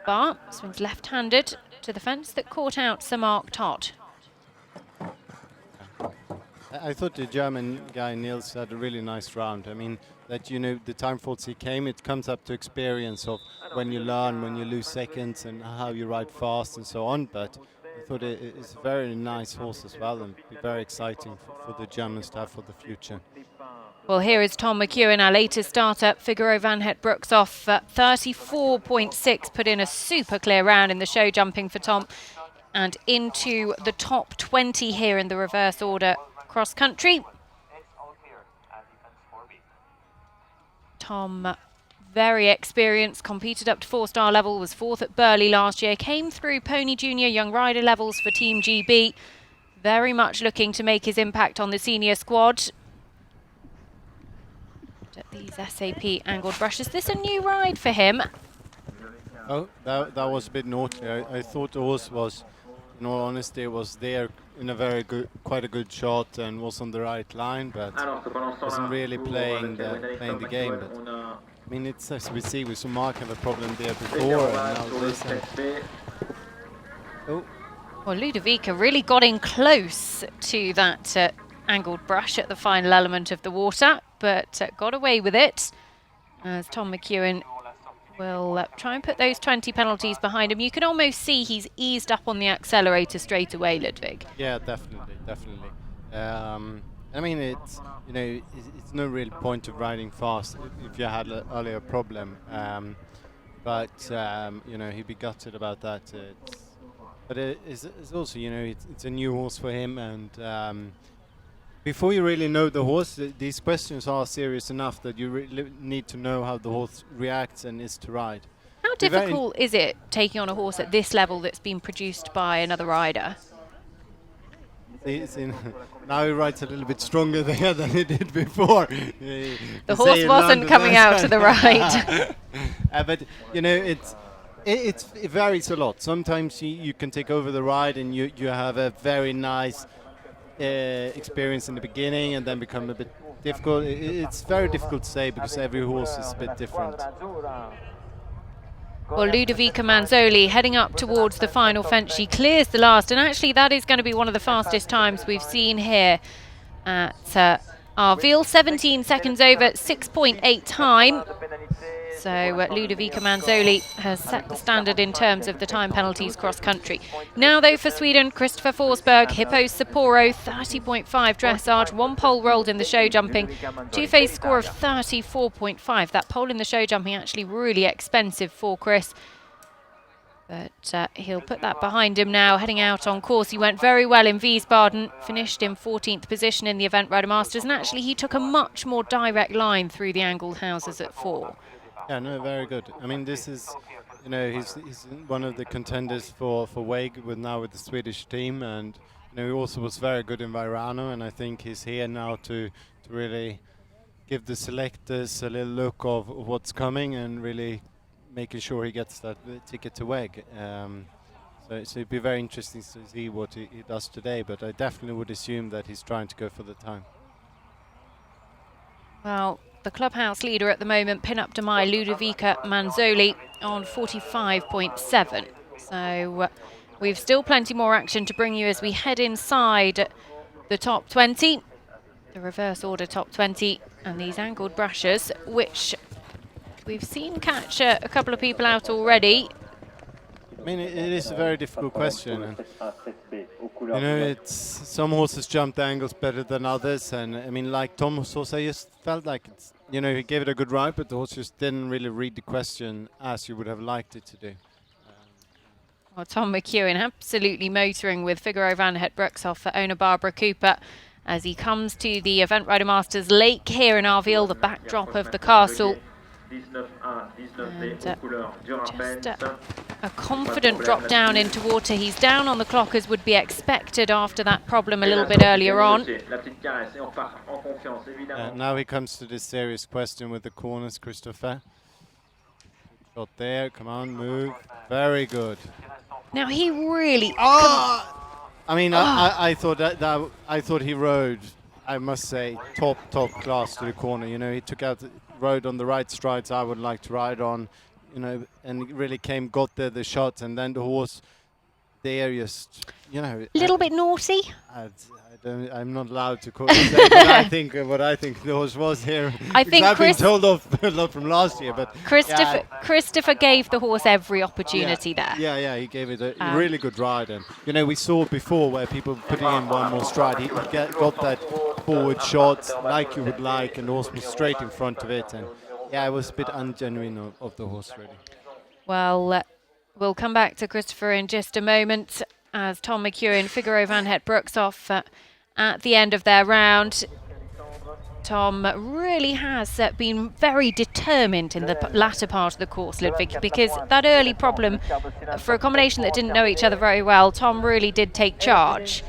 A: bar swings left-handed to the fence that caught out Sir Mark Todd.
I: I thought the German guy Nils had a really nice round. I mean, that, you know, the time faults he came, it comes up to experience of when you learn, when you lose seconds, and how you ride fast and so on. But I thought it's a very nice horse as well, and be very exciting for the Germans to have for the future.
A: Well, here is Tom McEwen, our latest starter. Figaro Van Het Brooks off 34.6, put in a super clear round in the show jumping for Tom, and into the top 20 here in the reverse order cross country. Tom, very experienced, competed up to 4-star level, was 4th at Burghley last year, came through Pony Junior Young Rider levels for Team GB, very much looking to make his impact on the senior squad. These SAP angled brushes. Is this a new ride for him?
I: Oh, that was a bit naughty. I thought the horse was, in all honesty, was there in a very good, quite a good shot and was on the right line, but wasn't really playing the game. But I mean, it's as we see, we saw Mark have a problem there before, and now this. Oh.
A: Well, Ludovica really got in close to that angled brush at the final element of the water, but got away with it as Tom McEwen We'll try and put those 20 penalties behind him. You can almost see he's eased up on the accelerator straight away, Ludwig.
I: Yeah, definitely. I mean, it's it's no real point of riding fast if you had earlier a problem. But he'd be gutted about that. But it's also it's a new horse for him, and before you really know the horse, these questions are serious enough that you really need to know how the horse reacts and is to ride.
A: How difficult is it taking on a horse at this level that's been produced by another rider?
I: Now he rides a little bit stronger there than he did before.
A: The horse wasn't coming out to the right.
I: But it varies a lot. Sometimes you can take over the ride and you have a very nice experience in the beginning and then become a bit difficult. It's very difficult to say because every horse is a bit different.
A: Well, Ludovica Manzoli heading up towards the final fence. She clears the last, and actually that is going to be one of the fastest times we've seen here at Arville. 17 seconds over, 6.8 time. So Ludovica Manzoli has set the standard in terms of the time penalties cross country. Now though for Sweden, Christopher Forsberg, Hippo Sapporo, 30.5 dressage, 1 pole rolled in the show jumping, two-phase score of 34.5. That pole in the show jumping actually really expensive for Chris. But he'll put that behind him now, heading out on course. He went very well in Wiesbaden, finished in 14th position in the Event Rider Masters, and actually he took a much more direct line through the angled houses at 4.
I: Yeah, no, very good. I mean, this is, he's one of the contenders for WEG with the Swedish team, and he also was very good in Vairano, and I think he's here now to really give the selectors a little look of what's coming and really making sure he gets that ticket to WEG. So it'd be very interesting to see what he does today, but I definitely would assume that he's trying to go for the time.
A: Well, the clubhouse leader at the moment, pin-up to my Ludovica Manzoli on 45.7. So we've still plenty more action to bring you as we head inside the top 20, the reverse order top 20, and these angled brushes, which we've seen catch a couple of people out already.
I: I mean, it is a very difficult question. And it's some horses jump the angles better than others, and I mean, like Tom's horse, I just felt like he gave it a good ride, but the horse just didn't really read the question as you would have liked it to do.
A: Well, Tom McEwen absolutely motoring with Figaro van het Broekhoff for owner Barbara Cooper as he comes to the Event Rider Masters Lake here in Arville, the backdrop of the castle. And just a confident drop down into water. He's down on the clock as would be expected after that problem a little bit earlier on.
I: Now he comes to this serious question with the corners, Christopher. Shot there, come on, move. Very good.
A: Now he really...
I: I mean, I thought I thought he rode, I must say, top class to the corner. He took out rode on the right strides I would like to ride on, and really got there the shot, and then the horse there just,
A: a little bit naughty.
I: I'm not allowed to call it what I think the horse was here.
A: I've been
I: told off a lot from last year, but
A: Christopher gave the horse every opportunity there.
I: Yeah, he gave it a really good ride, and we saw before where people putting in one more stride, he got that forward shot like you would like, and the horse was straight in front of it, and it was a bit ungenuine of the horse really.
A: Well, we'll come back to Christopher in just a moment as Tom McEwen, Figaro van het Broekhoff at the end of their round. Tom really has been very determined in the latter part of the course, Ludwig, because that early problem for a combination that didn't know each other very well, Tom really did take charge.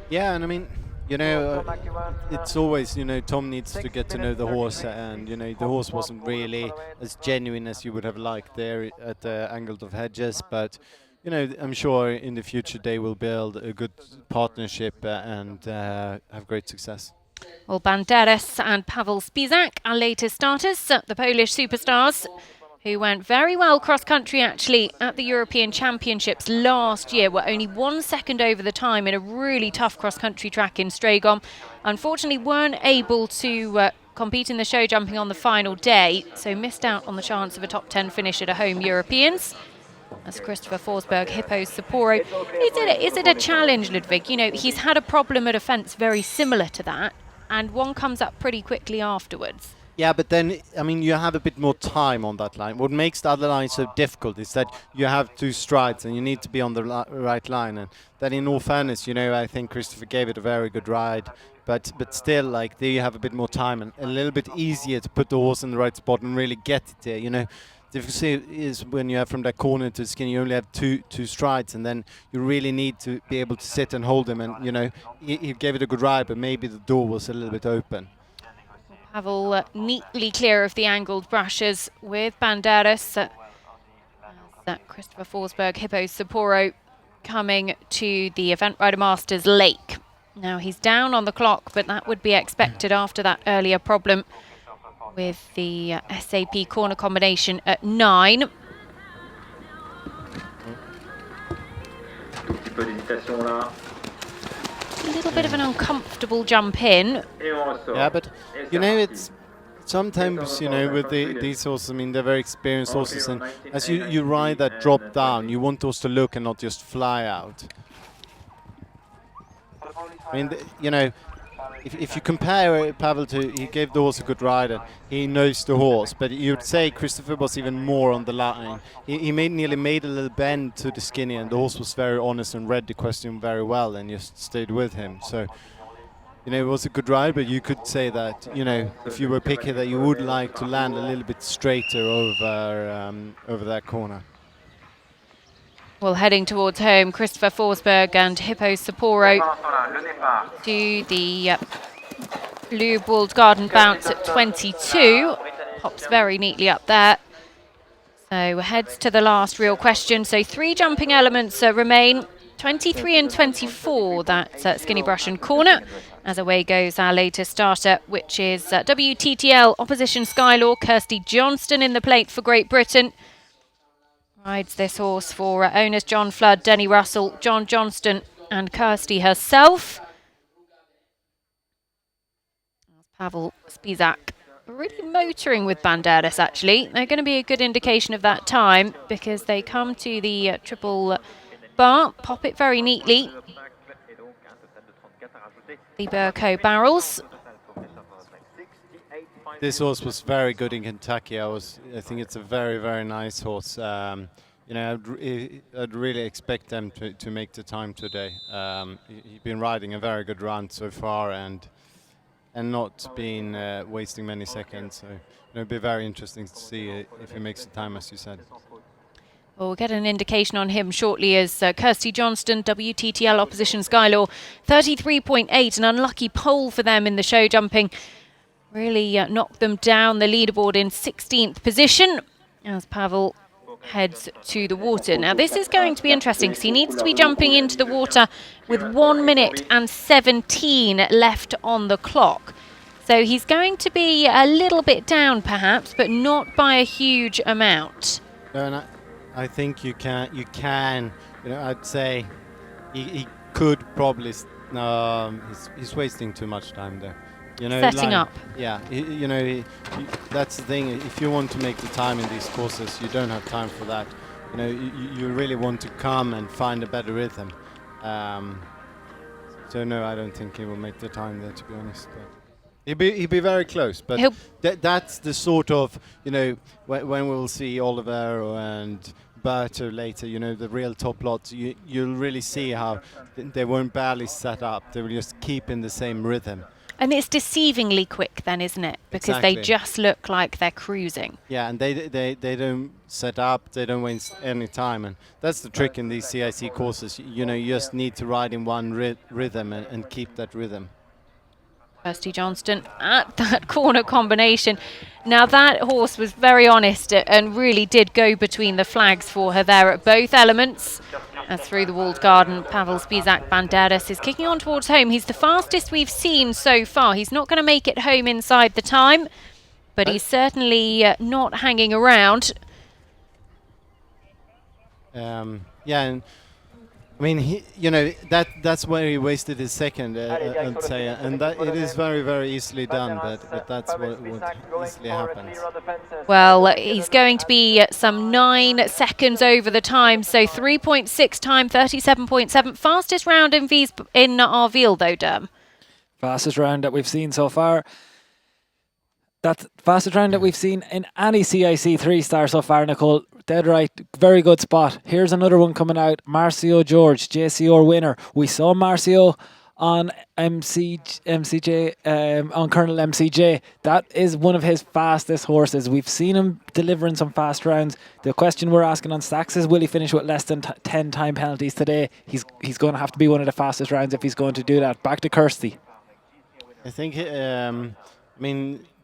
I: Yeah, and I mean, it's always, Tom needs to get to know the horse, and, the horse wasn't really as genuine as you would have liked there at the Angled of Hedges, but, I'm sure in the future they will build a good partnership and have great success.
A: Well, Banderas and Pavel Spizak, our latest starters, the Polish superstars, who went very well cross-country actually at the European Championships last year, were only 1 second over the time in a really tough cross-country track in Stragom. Unfortunately, weren't able to compete in the show jumping on the final day, so missed out on the chance of a top 10 finish at a home Europeans. As Christopher Forsberg hippos Sapporo. Is it a challenge, Ludwig? You know, he's had a problem at a fence very similar to that, and one comes up pretty quickly afterwards.
I: Yeah, but then, I mean, you have a bit more time on that line. What makes the other line so difficult is that you have 2 strides and you need to be on the right line. And that, in all fairness, you know, I think Christopher gave it a very good ride. But still, like, there you have a bit more time and a little bit easier to put the horse in the right spot and really get it there, you know. The difficulty is when you have from that corner to the skin, you only have two strides, and then you really need to be able to sit and hold him. And, you know, he gave it a good ride, but maybe the door was a little bit open.
A: Pavel neatly clear of the angled brushes with Banderas. Christopher Forsberg, hippos Sapporo, coming to the Event Rider Masters Lake. Now he's down on the clock, but that would be expected after that earlier problem with the SAP corner combination at 9. A little bit of an uncomfortable jump in.
I: Yeah, but you know, it's sometimes, you know, with these horses, I mean, they're very experienced horses, and as you ride that drop down, you want those to look and not just fly out. I mean, you know, if you compare Pavel to, he gave the horse a good ride and he knows the horse, but you'd say Christopher was even more on the line. He nearly made a little bend to the skinny, and the horse was very honest and read the question very well and just stayed with him. So, you know, it was a good ride, but you could say that, you know, if you were picky, that you would like to land a little bit straighter over that corner.
A: Well, heading towards home, Christopher Forsberg and hippos Sapporo to the Leaderboard Garden bounce at 22. Pops very neatly up there. So heads to the last real question. So 3 jumping elements remain. 23 and 24, that's Skinny Brush and Corner. As away goes our latest starter, which is WTTL Opposition Skylaw, Kirsty Johnston in the plate for Great Britain. Rides this horse for owners John Flood, Denny Russell, John Johnston and Kirsty herself. Pavel Spizak really motoring with Banderas, actually. They're going to be a good indication of that time because they come to the triple bar, pop it very neatly. The Burco barrels.
I: This horse was very good in Kentucky. I think it's a very, very nice horse. You know, I'd really expect them to make the time today. He's been riding a very good run so far and not been wasting many seconds. So it'll be very interesting to see if he makes the time, as you said.
A: Well, we'll get an indication on him shortly as Kirsty Johnston, WTTL Opposition Skylaw, 33.8, an unlucky pole for them in the show jumping. Really knocked them down the leaderboard in 16th position as Pavel heads to the water. Now this is going to be interesting because he needs to be jumping into the water with 1 minute and 17 left on the clock. So he's going to be a little bit down perhaps, but not by a huge amount.
I: No, and I think you can, you know, I'd say he could probably, he's wasting too much time there. You know,
A: setting up.
I: Yeah, you know, that's the thing. If you want to make the time in these courses, you don't have time for that. You know, you really want to come and find a better rhythm. So no, I don't think he will make the time there, to be honest. But he'll be very close. But that's the sort of, you know, when we'll see Oliver and Berto later, you know, the real top lots, you'll really see how they won't barely set up. They will just keep in the same rhythm.
A: And it's deceivingly quick then, isn't it? Because
I: exactly.
A: They just look like they're cruising.
I: Yeah, and they don't set up, they don't waste any time. And that's the trick in these CIC courses. You know, you just need to ride in one rhythm and keep that rhythm.
A: Kirsty Johnston at that corner combination. Now that horse was very honest and really did go between the flags for her there at both elements. As through the walled garden, Pavel Spizak Banderas is kicking on towards home. He's the fastest we've seen so far. He's not going to make it home inside the time, but he's certainly not hanging around.
I: Yeah, and I mean, that's where he wasted his second, I'd say, and that it is very, very easily done. But that's what easily happens.
A: Well, he's going to be some 9 seconds over the time, so 3.6 time, 37.7. Fastest round in Arville, though, Derm.
B: Fastest round that we've seen so far. That's fastest round that we've seen in any CIC 3-star so far, Nicole. Dead right. Very good spot. Here's another one coming out. Marcio George, JCR winner. We saw Marcio on MCJ, on Colonel MCJ. That is one of his fastest horses. We've seen him delivering some fast rounds. The question we're asking on Stacks is, will he finish with less than 10 time penalties today? He's going to have to be one of the fastest rounds if he's going to do that. Back to Kirsty.
I: I think,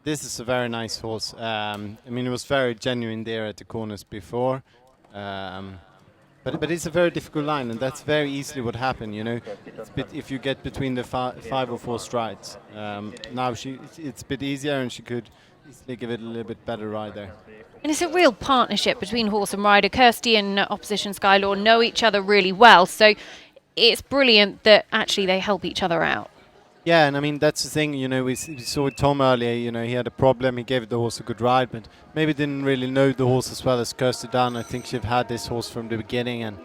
I: this is a very nice horse. It was very genuine there at the corners before. But it's a very difficult line, and that's very easily what happened, if you get between the 5 or 4 strides. Now it's a bit easier, and she could easily give it a little bit better ride there.
A: And it's a real partnership between horse and rider. Kirsty and opposition Skylaw know each other really well, so it's brilliant that actually they help each other out.
I: Yeah, and that's the thing, we saw with Tom earlier, he had a problem, he gave the horse a good ride, but maybe didn't really know the horse as well as Kirsty done. I think she'd had this horse from the beginning and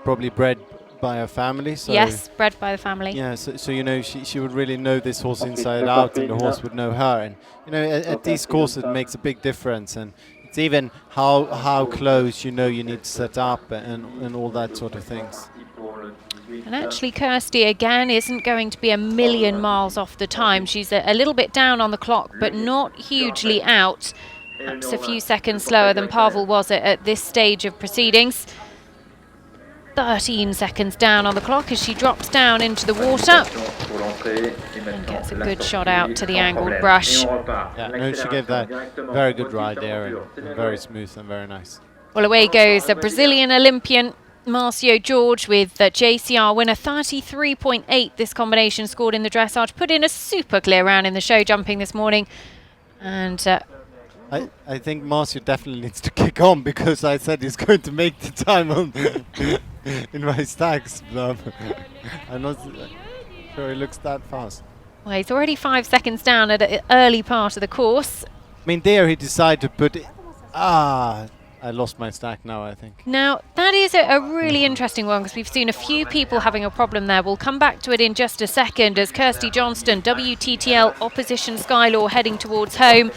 I: probably bred by her family. So
A: yes, bred by the family.
I: Yeah, so she would really know this horse inside out, and the horse would know her. And, at these courses it makes a big difference, and it's even how close you need to set up and all that sort of things.
A: And actually Kirsty again isn't going to be a million miles off the time. She's a little bit down on the clock, but not hugely out. Perhaps a few seconds slower than Pavel was at this stage of proceedings. 13 seconds down on the clock as she drops down into the water and gets a good shot out to the angled brush.
I: Yeah, no, she gave that very good ride there, and very smooth and very nice.
A: Well, away goes the Brazilian Olympian Marcio George with the JCR winner. 33.8 this combination scored in the dressage. Put in a super clear round in the show jumping this morning. And
I: I think Marcio definitely needs to kick on, because I said he's going to make the time on in my stacks. I'm not sure he looks that fast.
A: Well, he's already 5 seconds down at an early part of the course.
I: There he decided to put it. I lost my stack now, I think.
A: Now, that is a really interesting one, because we've seen a few people having a problem there. We'll come back to it in just a second as Kirsty Johnston, WTTL opposition Skylaw, heading towards home.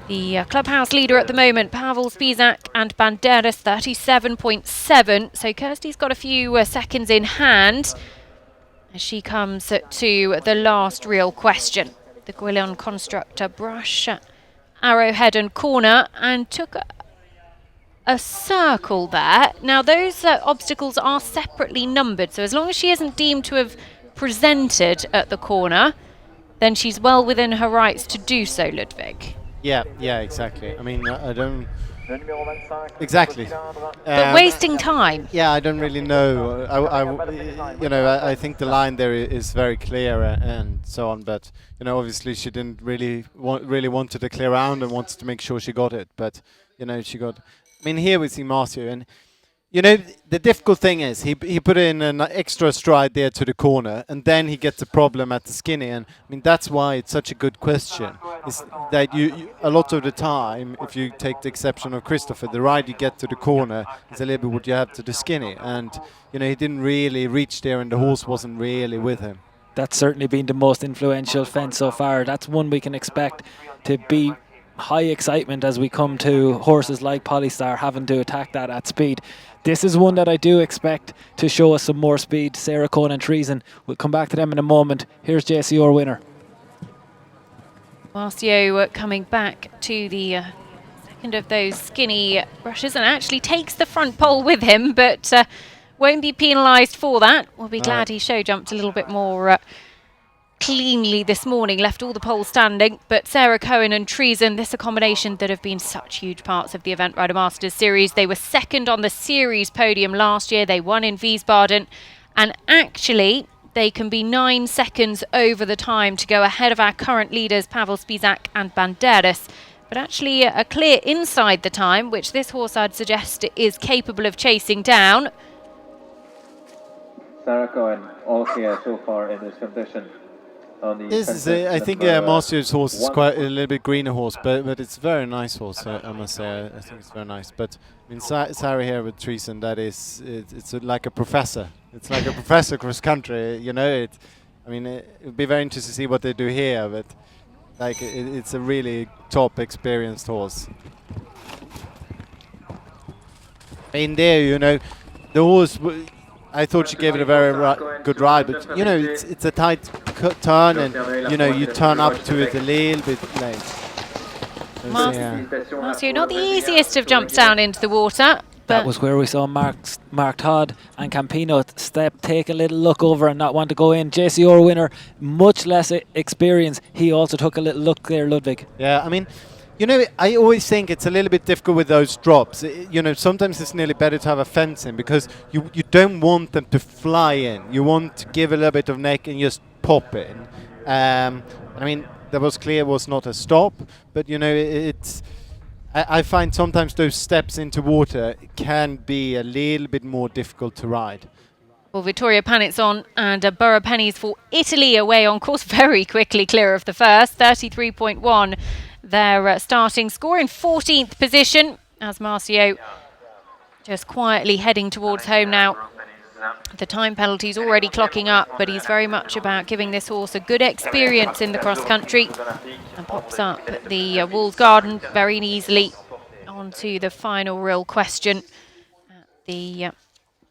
A: The clubhouse leader at the moment, Pavel Spizak and Banderas, 37.7. So Kirsty's got a few seconds in hand as she comes to the last real question. The Guillon constructor brush, arrowhead and corner, and took a circle there. Now those obstacles are separately numbered, so as long as she isn't deemed to have presented at the corner, then she's well within her rights to do so, Ludwig.
I: Yeah, exactly. I don't... Exactly.
A: But wasting time.
I: Yeah, I don't really know. I think the line there is very clear and so on, but obviously she didn't really wanted a clear round and wanted to make sure she got it, but she got... here we see Marcio, and the difficult thing is he put in an extra stride there to the corner, and then he gets a problem at the skinny, and that's why it's such a good question. Is that you a lot of the time, if you take the exception of Christopher, the ride you get to the corner is a little bit what you have to the skinny, and he didn't really reach there, and the horse wasn't really with him.
B: That's certainly been the most influential fence so far. That's one we can expect to be high excitement as we come to horses like Polystar having to attack that at speed. This is one that I do expect to show us some more speed. Sarah, Cohen and Treason. We'll come back to them in a moment. Here's JCR winner.
A: Marcio coming back to the second of those skinny brushes and actually takes the front pole with him, but won't be penalised for that. We'll be glad he show jumped a little bit more cleanly this morning, left all the poles standing. But Sarah, Cohen and Treason, this is a combination that have been such huge parts of the Event Rider Masters series. They were second on the series podium last year. They won in Wiesbaden, and actually they can be 9 seconds over the time to go ahead of our current leaders Pavel Spizak and Banderas, but actually a clear inside the time, which this horse I'd suggest is capable of chasing down.
J: Sarah Cohen, all clear so far in this competition.
I: This is, I think, Marcio's horse is quite a little bit greener horse, but it's a very nice horse. I must say, I think it's very nice. But I mean, Sarah here with Treason, that is, it's like a professor. It's like a professor cross country. You know, I mean, it would be very interesting to see what they do here. But like, it's a really top experienced horse. In there, you know, the horse. I thought she gave it a very good ride, but you know, it's a tight turn, and you know, you turn up to it a little bit late.
A: Marcio, not the easiest of jumps down into the water.
B: That was where we saw Mark Todd and Campino take a little look over and not want to go in. JCR winner, much less experience. He also took a little look there, Ludwig.
I: Yeah, I mean, you know, I always think it's a little bit difficult with those drops. You know, sometimes it's nearly better to have a fence in because you don't want them to fly in. You want to give a little bit of neck and just pop it in. I mean, that was clear it was not a stop, but you know, I find sometimes those steps into water can be a little bit more difficult to ride.
A: Well, Vittoria Panizon and Borough Pennies for Italy away on course very quickly, clear of the first, 33.1. Their starting score in 14th position as Marcio just quietly heading towards home now. The time penalty's already clocking up, but he's very much about giving this horse a good experience in the cross country and pops up at the Wolves Garden very easily onto the final real question at the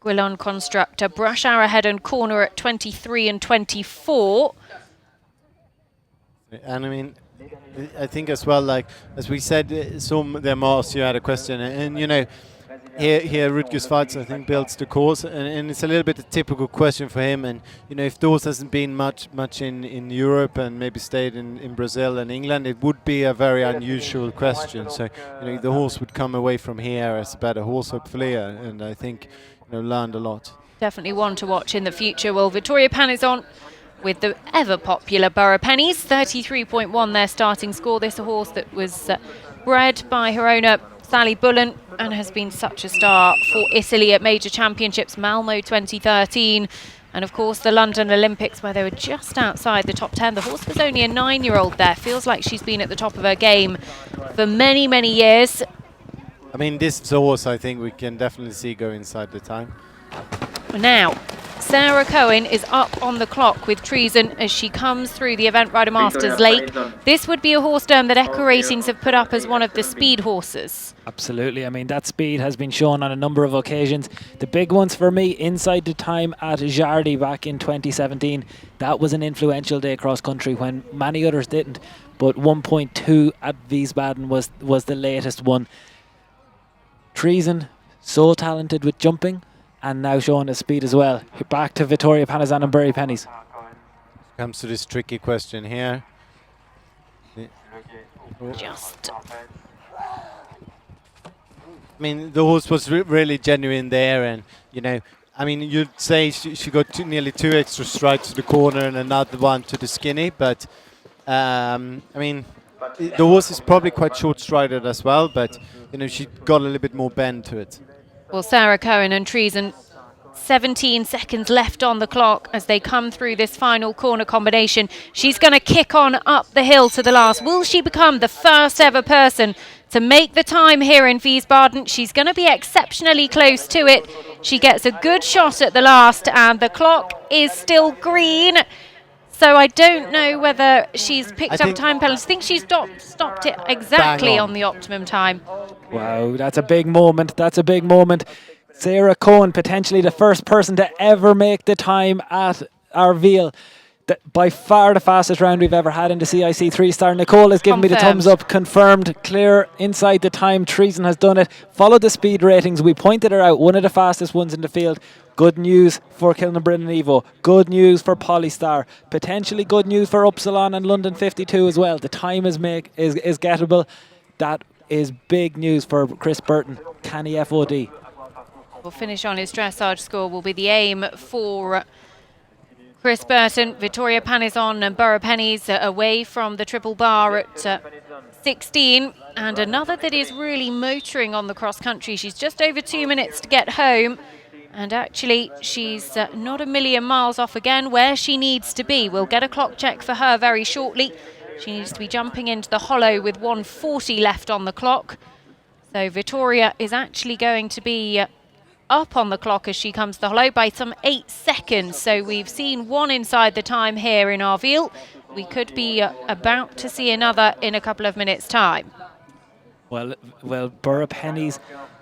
A: Guillon Constructor. Brush Arrowhead and Corner at 23 and 24.
I: And I mean, I think as well, like as we said, some of them asked you had a question, and you know, here Rutgers Fights I think builds the course, and it's a little bit a typical question for him. And you know, if those hasn't been much in Europe and maybe stayed in Brazil and England, it would be a very unusual question. So you know, the horse would come away from here as a better horse hopefully, and I think you know, learned a lot.
A: Definitely one to watch in the future. Well, Vittoria Panizon with the ever-popular Borough Pennies, 33.1 their starting score. This is a horse that was bred by her owner, Sally Bullen, and has been such a star for Italy at major championships, Malmo 2013, and of course the London Olympics, where they were just outside the top 10. The horse was only a 9-year-old there. Feels like she's been at the top of her game for many, many years.
I: I mean, this is a horse I think we can definitely see go inside the time.
A: Now, Sarah Cohen is up on the clock with Treason as she comes through the Event Rider Masters Lake. This would be a horse term that Echo Racings have put up as one of the speed horses.
B: Absolutely. I mean, that speed has been shown on a number of occasions. The big ones for me, inside the time at Jardy back in 2017. That was an influential day cross country when many others didn't. But 1.2 at Wiesbaden was the latest one. Treason, so talented with jumping, and now showing his speed as well. Back to Vittoria Panizon and Borough Pennies.
I: Comes to this tricky question here.
A: Just.
I: I mean, the horse was really genuine there, and you know, I mean, you'd say she got nearly 2 extra strides to the corner and another one to the skinny, but I mean, the horse is probably quite short-strided as well, but you know, she got a little bit more bend to it.
A: Well, Sarah Cohen and Treason, 17 seconds left on the clock as they come through this final corner combination. She's going to kick on up the hill to the last. Will she become the first ever person to make the time here in Wiesbaden? She's going to be exceptionally close to it. She gets a good shot at the last, and the clock is still green. So I don't know whether she's picked up time penalties. I think she's stopped it exactly on the optimum time.
B: Wow, that's a big moment. That's a big moment. Sarah Cohen, potentially the first person to ever make the time at Arville. By far the fastest round we've ever had in the CIC 3-star. Nicole has given me the thumbs up. Confirmed, clear, inside the time. Treason has done it. Follow the speed ratings. We pointed her out, one of the fastest ones in the field. Good news for Kilnabrin and Evo. Good news for Polystar. Potentially good news for Upsilon and London 52 as well. The time is gettable. That is big news for Chris Burton. Can he FOD?
A: Will finish on his dressage score will be the aim for Chris Burton. Vittoria Panizon and Borough Pennies away from the triple bar at 16. And another that is really motoring on the cross country. She's just over 2 minutes to get home. And actually, she's not a million miles off again where she needs to be. We'll get a clock check for her very shortly. She needs to be jumping into the hollow with 1:40 left on the clock. So Vittoria is actually going to be up on the clock as she comes to the hollow by some 8 seconds. So we've seen one inside the time here in Arville. We could be about to see another in a couple of minutes' time.
B: Well, Burra Penny's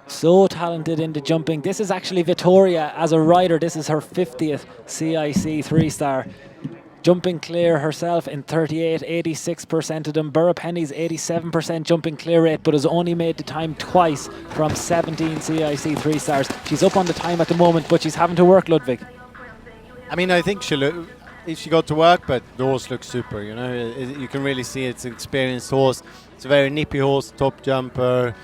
B: so talented into jumping. This is actually Vittoria as a rider. This is her 50th CIC 3-star. Jumping clear herself in 38, 86% of them. Burra Penny's 87% jumping clear rate, but has only made the time twice from 17 CIC 3-stars. She's up on the time at the moment, but she's having to work, Ludwig.
I: I mean, I think she got to work, but the horse looks super, you know. You can really see it's an experienced horse. It's a very nippy horse, top jumper,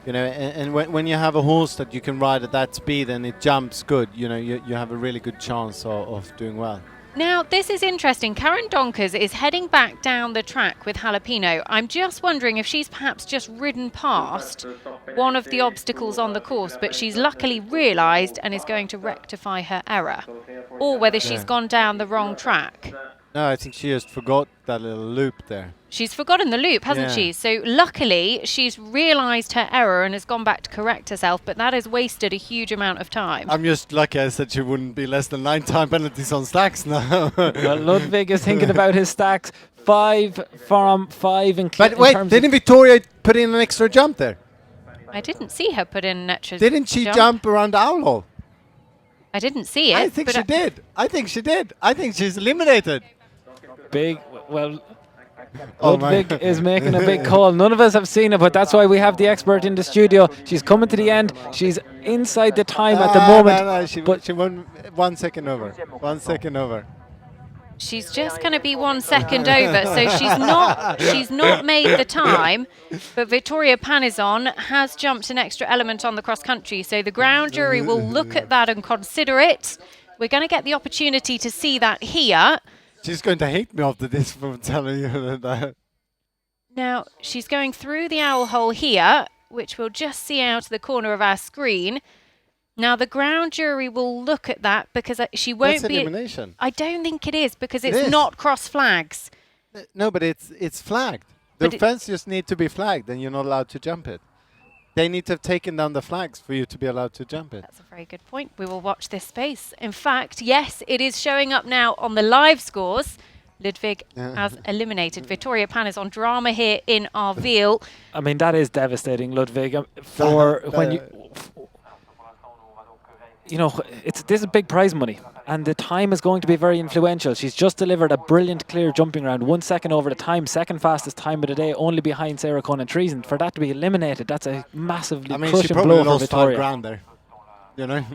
I: you know, and when you have a horse that you can ride at that speed and it jumps good, you know, you have a really good chance of doing well.
A: Now, this is interesting. Karen Donkers is heading back down the track with Jalapeno. I'm just wondering if she's perhaps just ridden past one of the obstacles on the course, but she's luckily realised and is going to rectify her error, or whether she's gone down the wrong track.
I: No, I think she just forgot that little loop there.
A: She's forgotten the loop, hasn't she? So luckily, she's realised her error and has gone back to correct herself, but that has wasted a huge amount of time.
I: I'm just lucky I said she wouldn't be less than 9 time penalties on stacks now.
B: Well, Ludwig is thinking about his stacks. 5 from 5
I: But wait, didn't Vittoria put in an extra jump there?
A: I didn't see her put in an extra
I: Didn't she jump around the owl hole?
A: I didn't see it.
I: I think she did. I think she did. I think she's eliminated.
B: Ludwig is making a big call. None of us have seen it, but that's why we have the expert in the studio. She's coming to the end. She's inside the time at the moment.
I: No, she won 1 second over. 1 second over.
A: She's just going to be 1 second over, so she's not made the time. But Vittoria Panizon has jumped an extra element on the cross country, so the ground jury will look at that and consider it. We're going to get the opportunity to see that here.
I: She's going to hate me after this for telling you that.
A: Now, she's going through the owl hole here, which we'll just see out of the corner of our screen. Now, the ground jury will look at that because she won't be...
I: elimination.
A: I don't think it is because it's not cross flags.
I: No, but it's flagged. The fence just need to be flagged and you're not allowed to jump it. They need to have taken down the flags for you to be allowed to jump it.
A: That's a very good point. We will watch this space. In fact, yes, it is showing up now on the live scores. Ludwig has eliminated Vittoria Panizon. Drama here in Arville.
B: I mean, that is devastating, Ludwig. For when you know, this is big prize money, and the time is going to be very influential. She's just delivered a brilliant, clear jumping round, 1 second over the time, second fastest time of the day, only behind Sarah Cohen and Treason. For that to be eliminated, that's a massively crushing blow for Vittoria.
I: She probably lost 5 grand there, you know.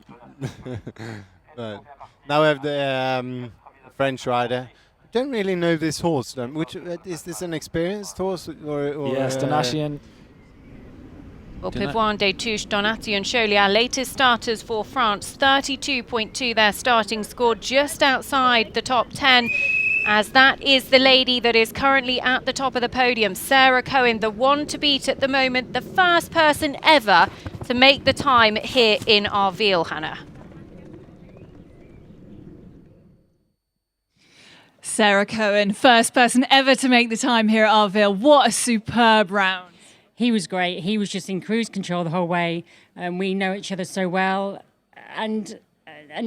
I: But now we have the French rider. Don't really know this horse. Which is this an experienced horse or
B: yes, Donatian.
A: Well, Pivoine des Touches, Donati and Choly, our latest starters for France. 32.2 their starting score, just outside the top 10, as that is the lady that is currently at the top of the podium. Sarah Cohen, the one to beat at the moment, the first person ever to make the time here in Arville, Hannah.
D: Sarah Cohen, first person ever to make the time here at Arville. What a superb round.
K: He was great. He was just in cruise control the whole way. We know each other so well, and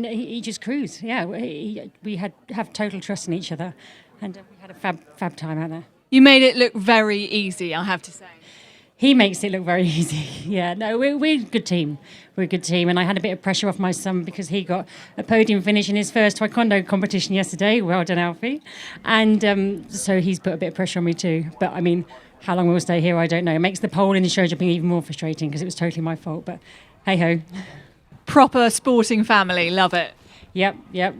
K: he just cruised. Yeah, we have total trust in each other, and we had a fab time out there.
D: You made it look very easy, I have to say.
K: He makes it look very easy. Yeah, no, we're a good team. We're a good team, and I had a bit of pressure off my son because he got a podium finish in his first taekwondo competition yesterday. Well done, Alfie. And so he's put a bit of pressure on me too. But I mean, how long we'll stay here, I don't know. It makes the pole in the show jumping even more frustrating because it was totally my fault. But hey ho.
D: Proper sporting family, love it.
K: Yep,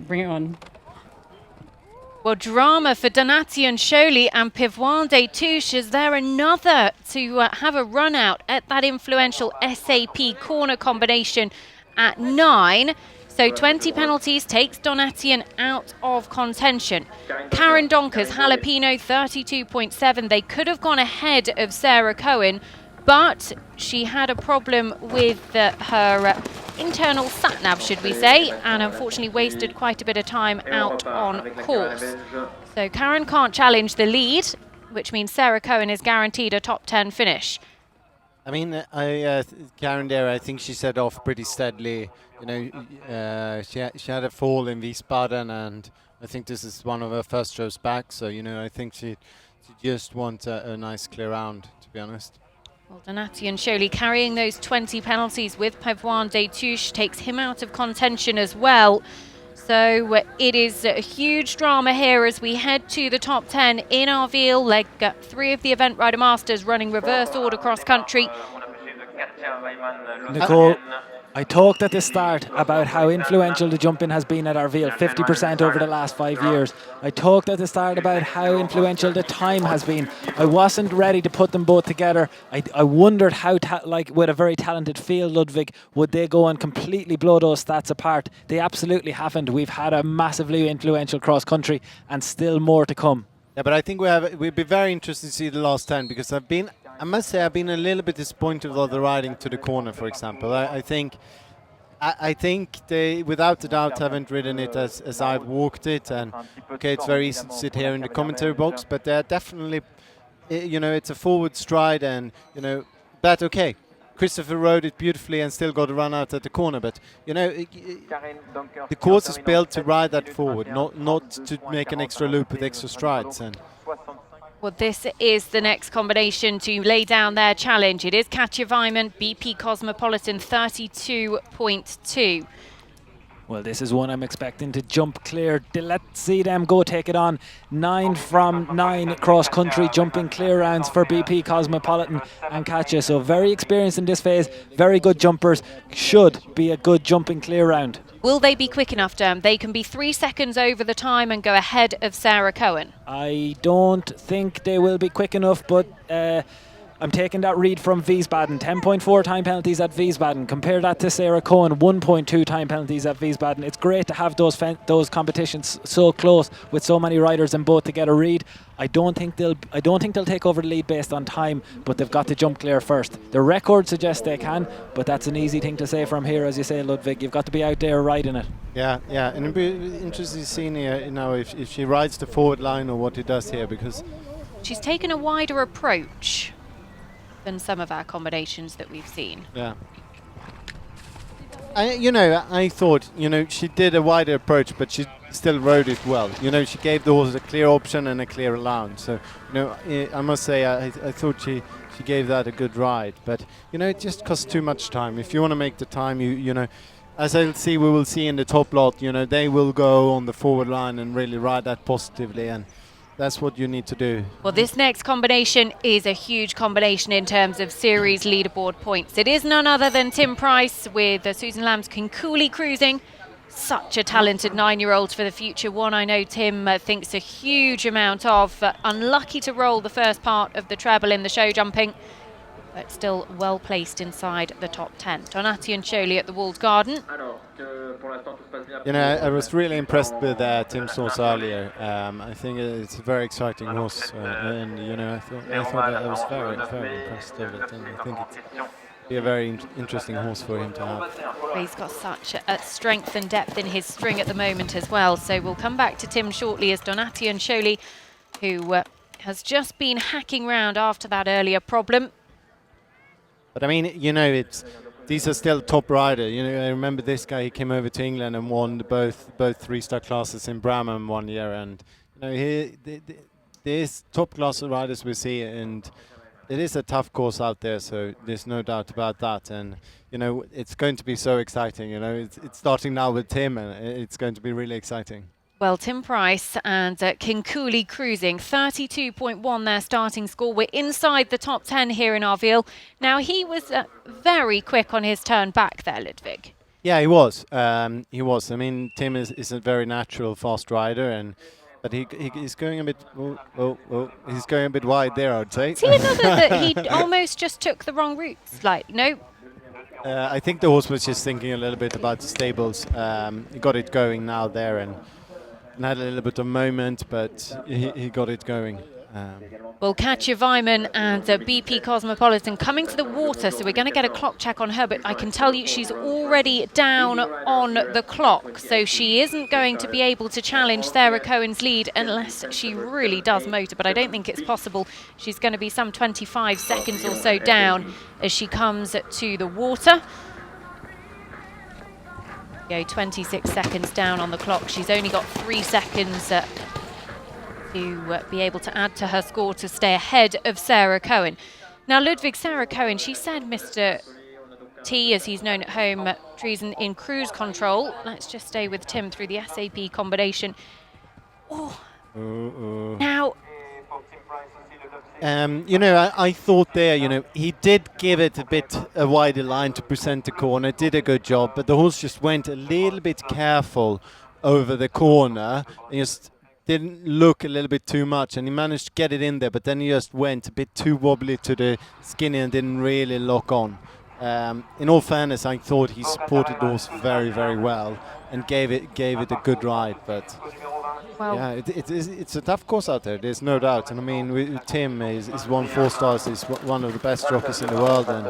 K: bring it on.
A: Well, drama for Donati and Choly and Pivoine des Touches. Is there another to have a run out at that influential SAP corner combination at 9? So 20 penalties takes Donatian out of contention. Karen Donkers, Jalapeno 32.7. They could have gone ahead of Sarah Cohen, but she had a problem with her internal sat-nav, should we say, and unfortunately wasted quite a bit of time out on course. So Karen can't challenge the lead, which means Sarah Cohen is guaranteed a top 10 finish.
I: I mean, Karen there, I think she set off pretty steadily. You know, she had a fall in Wiesbaden, and I think this is one of her first shows back. So, you know, I think she just wants a nice clear round, to be honest.
A: Well, Donati and Sholey carrying those 20 penalties with Pavoine Détouche takes him out of contention as well. So it is a huge drama here as we head to the top 10 in Arville Leg 3 of the Event Rider Masters, running reverse order cross country.
B: Nicole, I talked at the start about how influential the jumping has been at Arville, 50% over the last 5 years. I talked at the start about how influential the time has been. I wasn't ready to put them both together. I wondered how, like with a very talented field, Ludwig, would they go and completely blow those stats apart? They absolutely haven't. We've had a massively influential cross country and still more to come.
I: Yeah, but I think we'd be very interested to see the last 10, because I must say I've been a little bit disappointed with the riding to the corner, for example. I think they, without a doubt, haven't ridden it as I've walked it. And okay, it's very easy to sit here in the commentary box, but they're definitely, you know, it's a forward stride, and you know, but okay, Christopher rode it beautifully and still got a run out at the corner. But you know, the course is built to ride that forward, not to make an extra loop with extra strides. And
A: well, this is the next combination to lay down their challenge. It is Katja Weimann, BP Cosmopolitan 32.2.
B: Well, this is one I'm expecting to jump clear. Let's see them go take it on. 9 from 9 cross country jumping clear rounds for BP Cosmopolitan and Katja. So very experienced in this phase, very good jumpers. Should be a good jumping clear round.
A: Will they be quick enough, Derm? They can be 3 seconds over the time and go ahead of Sarah Cohen.
B: I don't think they will be quick enough, but I'm taking that read from Wiesbaden. 10.4 time penalties at Wiesbaden. Compare that to Sarah Cohen, 1.2 time penalties at Wiesbaden. It's great to have those competitions so close with so many riders and both to get a read. I don't think they'll take over the lead based on time, but they've got to jump clear first. The record suggests they can, but that's an easy thing to say from here, as you say, Ludwig. You've got to be out there riding it.
I: Yeah, and it'll be interesting to see you know, if she rides the forward line or what he does here, because
A: she's taken a wider approach than some of our combinations that we've seen.
I: Yeah. I thought, you know, she did a wider approach, but she still rode it well. You know, she gave the horse a clear option and a clear allowance. So, you know, I must say, I thought she gave that a good ride. But, you know, it just costs too much time. If you want to make the time, you know, as we will see in the top lot, you know, they will go on the forward line and really ride that positively, and that's what you need to do.
A: Well, this next combination is a huge combination in terms of series leaderboard points. It is none other than Tim Price with Susan Lamb's Kincooley cruising. Such a talented 9-year-old for the future. One I know Tim thinks a huge amount of. Unlucky to roll the first part of the treble in the show jumping, but still well placed inside the top 10. Donati and Sholey at the Walled Garden.
I: You know, I was really impressed with Tim's horse earlier. I think it's a very exciting horse, and you know, I thought that I was very, very impressed with it, and I think it'll be a very interesting horse for him to have.
A: He's got such a strength and depth in his string at the moment as well. So we'll come back to Tim shortly as Donati and Sholey, who has just been hacking round after that earlier problem.
I: But I mean, you know, these are still top riders. You know, I remember this guy. He came over to England and won both 3-star classes in Bramham one year. And you know, there's top class riders we see, and it is a tough course out there. So there's no doubt about that. And you know, it's going to be so exciting. You know, it's starting now with Tim, and it's going to be really exciting.
A: Well, Tim Price and Kincooley cruising, 32.1 their starting score. We're inside the top 10 here in Arville. Now, he was very quick on his turn back there, Ludwig.
I: Yeah, he was. He was. I mean, Tim is a very natural fast rider, but he's going a bit. He's going a bit wide there, I'd say.
A: See another that he almost just took the wrong route. Like, no.
I: I think the horse was just thinking a little bit about the stables. He got it going now there and had a little bit of moment, but he got it going.
A: Well, Katja Weimann and BP Cosmopolitan coming to the water, so we're going to get a clock check on her, but I can tell you she's already down on the clock, so she isn't going to be able to challenge Sarah Cohen's lead unless she really does motor, but I don't think it's possible. She's going to be some 25 seconds or so down as she comes to the water. 26 seconds down on the clock. She's only got 3 seconds to be able to add to her score to stay ahead of Sarah Cohen. Now, Ludwig, Sarah Cohen, she said Mr. T, as he's known at home, treason in cruise control. Let's just stay with Tim through the SAP combination. Oh, now...
I: I thought there, he did give it a wider line to present the corner, did a good job, but the horse just went a little bit careful over the corner, and just didn't look a little bit too much, and he managed to get it in there, but then he just went a bit too wobbly to the skinny and didn't really lock on. In all fairness, I thought he supported the horse very, very well and gave it a good ride, but...
A: Well,
I: yeah, it's a tough course out there, there's no doubt. And I mean, Tim is won 4 stars, he's one of the best jockeys in the world, and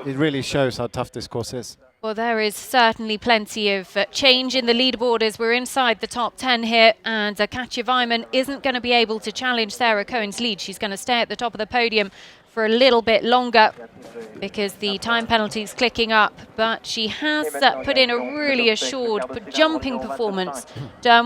I: it really shows how tough this course is.
A: Well, there is certainly plenty of change in the leaderboard as we're inside the top 10 here, and Katja Weimann isn't going to be able to challenge Sarah Cohen's lead. She's going to stay at the top of the podium for a little bit longer because the time penalty is clicking up, but she has put in a really assured jumping performance,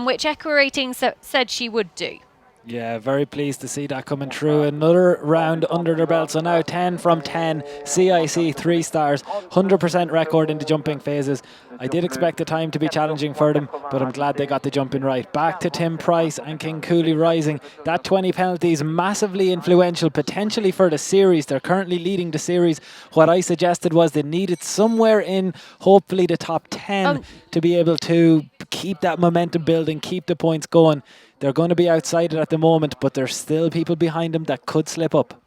A: which Echo Ratings said she would do.
B: Yeah, very pleased to see that coming through. Another round under their belt. So now 10 from 10. CIC 3 stars. 100% record in the jumping phases. I did expect the time to be challenging for them, but I'm glad they got the jumping right. Back to Tim Price and King Cooley Rising. That 20 penalties massively influential potentially for the series. They're currently leading the series. What I suggested was they needed somewhere in hopefully the top 10 to be able to keep that momentum building, keep the points going. They're going to be outside it at the moment, but there's still people behind them that could slip up.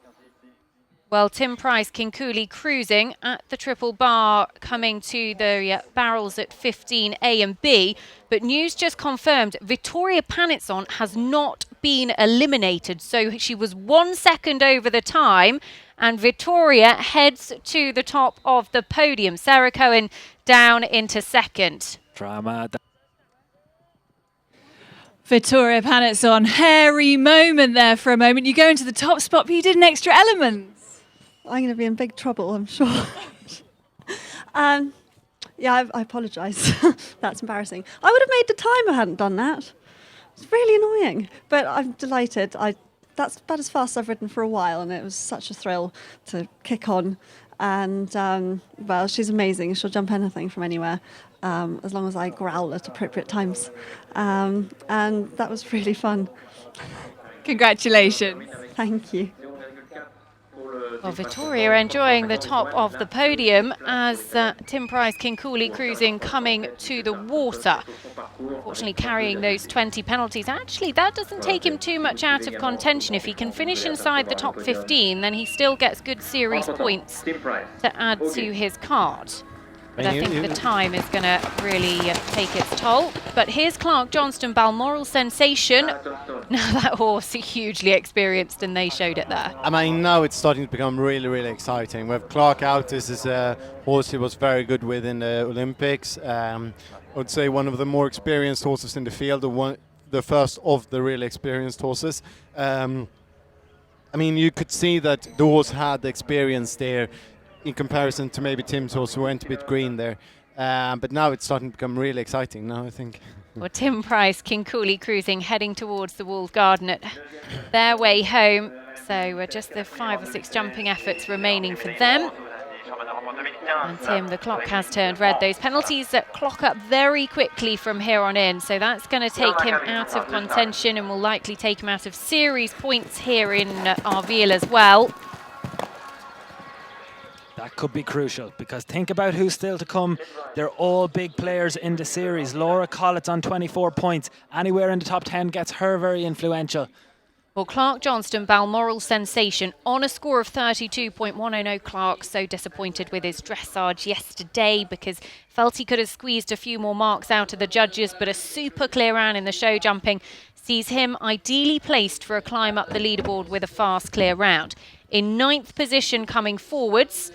A: Well, Tim Price, King Cooley cruising at the triple bar, coming to the barrels at 15 A and B. But news just confirmed, Vittoria Panizon has not been eliminated. So she was 1 second over the time, and Vittoria heads to the top of the podium. Sarah Cohen down into second.
B: Drama.
D: Vittoria Panizon, hairy moment there for a moment. You go into the top spot, but you did an extra element.
L: I'm going to be in big trouble, I'm sure. I apologise. That's embarrassing. I would have made the time if I hadn't done that. It's really annoying, but I'm delighted. That's about as fast as I've ridden for a while, and it was such a thrill to kick on. And, well, she's amazing. She'll jump anything from anywhere. As long as I growl at appropriate times. And that was really fun.
D: Congratulations.
L: Thank you.
A: Well, Vittoria enjoying the top of the podium as Tim Price, King Cooley cruising coming to the water. Fortunately carrying those 20 penalties. Actually, that doesn't take him too much out of contention. If he can finish inside the top 15, then he still gets good series points to add to his card. But I think the time is going to really take its toll. But here's Clark Johnston, Balmoral Sensation. Now that horse is hugely experienced, and they showed it there.
I: I mean, now it's starting to become really, really exciting. With Clark out, this is a horse he was very good with in the Olympics. I would say one of the more experienced horses in the field, the first of the really experienced horses. I mean, you could see that the horse had the experience there in comparison to maybe Tim's horse, who went a bit green there. But now it's starting to become really exciting now, I think.
A: Well, Tim Price, King Cooley cruising, heading towards the walled garden at their way home. So just the 5 or 6 jumping efforts remaining for them. And Tim, the clock has turned red. Those penalties that clock up very quickly from here on in. So that's going to take him out of contention and will likely take him out of series points here in Arville as well.
B: That could be crucial, because think about who's still to come. They're all big players in the series. Laura Collett's on 24 points. Anywhere in the top 10 gets her very influential.
A: Well, Clark Johnston, Balmoral Sensation, on a score of 32.100. Clark so disappointed with his dressage yesterday because felt he could have squeezed a few more marks out of the judges, but a super clear round in the show jumping. sees him ideally placed for a climb up the leaderboard with a fast clear round. In 9th position coming forwards,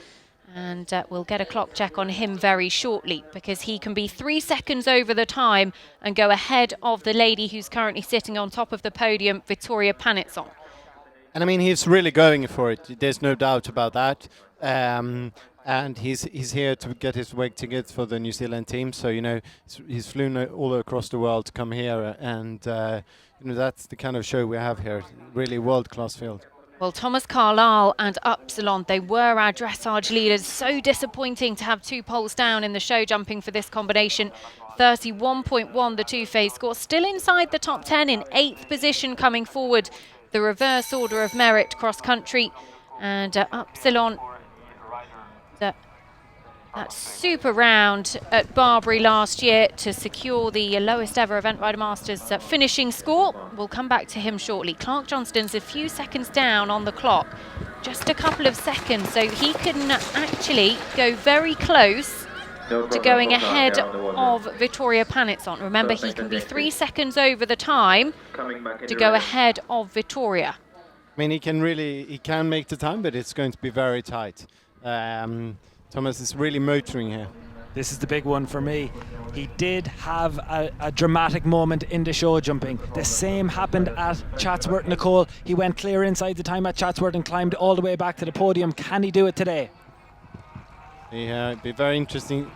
A: and we'll get a clock check on him very shortly, because he can be 3 seconds over the time and go ahead of the lady who's currently sitting on top of the podium, Vittoria Panizon.
I: And I mean, he's really going for it. There's no doubt about that. And he's here to get his weight tickets for the New Zealand team. So, you know, he's flown all across the world to come here. And, you know, that's the kind of show we have here. Really world-class field.
A: Well, Thomas Carlyle and Upsilon, they were our dressage leaders. So disappointing to have 2 poles down in the show jumping for this combination. 31.1 the two-phase score. Still inside the top 10 in 8th position coming forward. The reverse order of merit cross country. And Upsilon, that super round at Barbary last year to secure the lowest ever Event Rider Masters finishing score. We'll come back to him shortly. Clark Johnston's a few seconds down on the clock, just a couple of seconds, so he can actually go very close to going ahead of Vittoria Panizon. Remember, he can be 3 seconds over the time to go ahead of Vittoria.
I: I mean, he can make the time, but it's going to be very tight. Thomas is really motoring here.
B: This is the big one for me. He did have a dramatic moment in the show jumping. The same happened at Chatsworth, Nicole. He went clear inside the time at Chatsworth and climbed all the way back to the podium. Can he do it today?
I: Yeah, it'd be very interesting.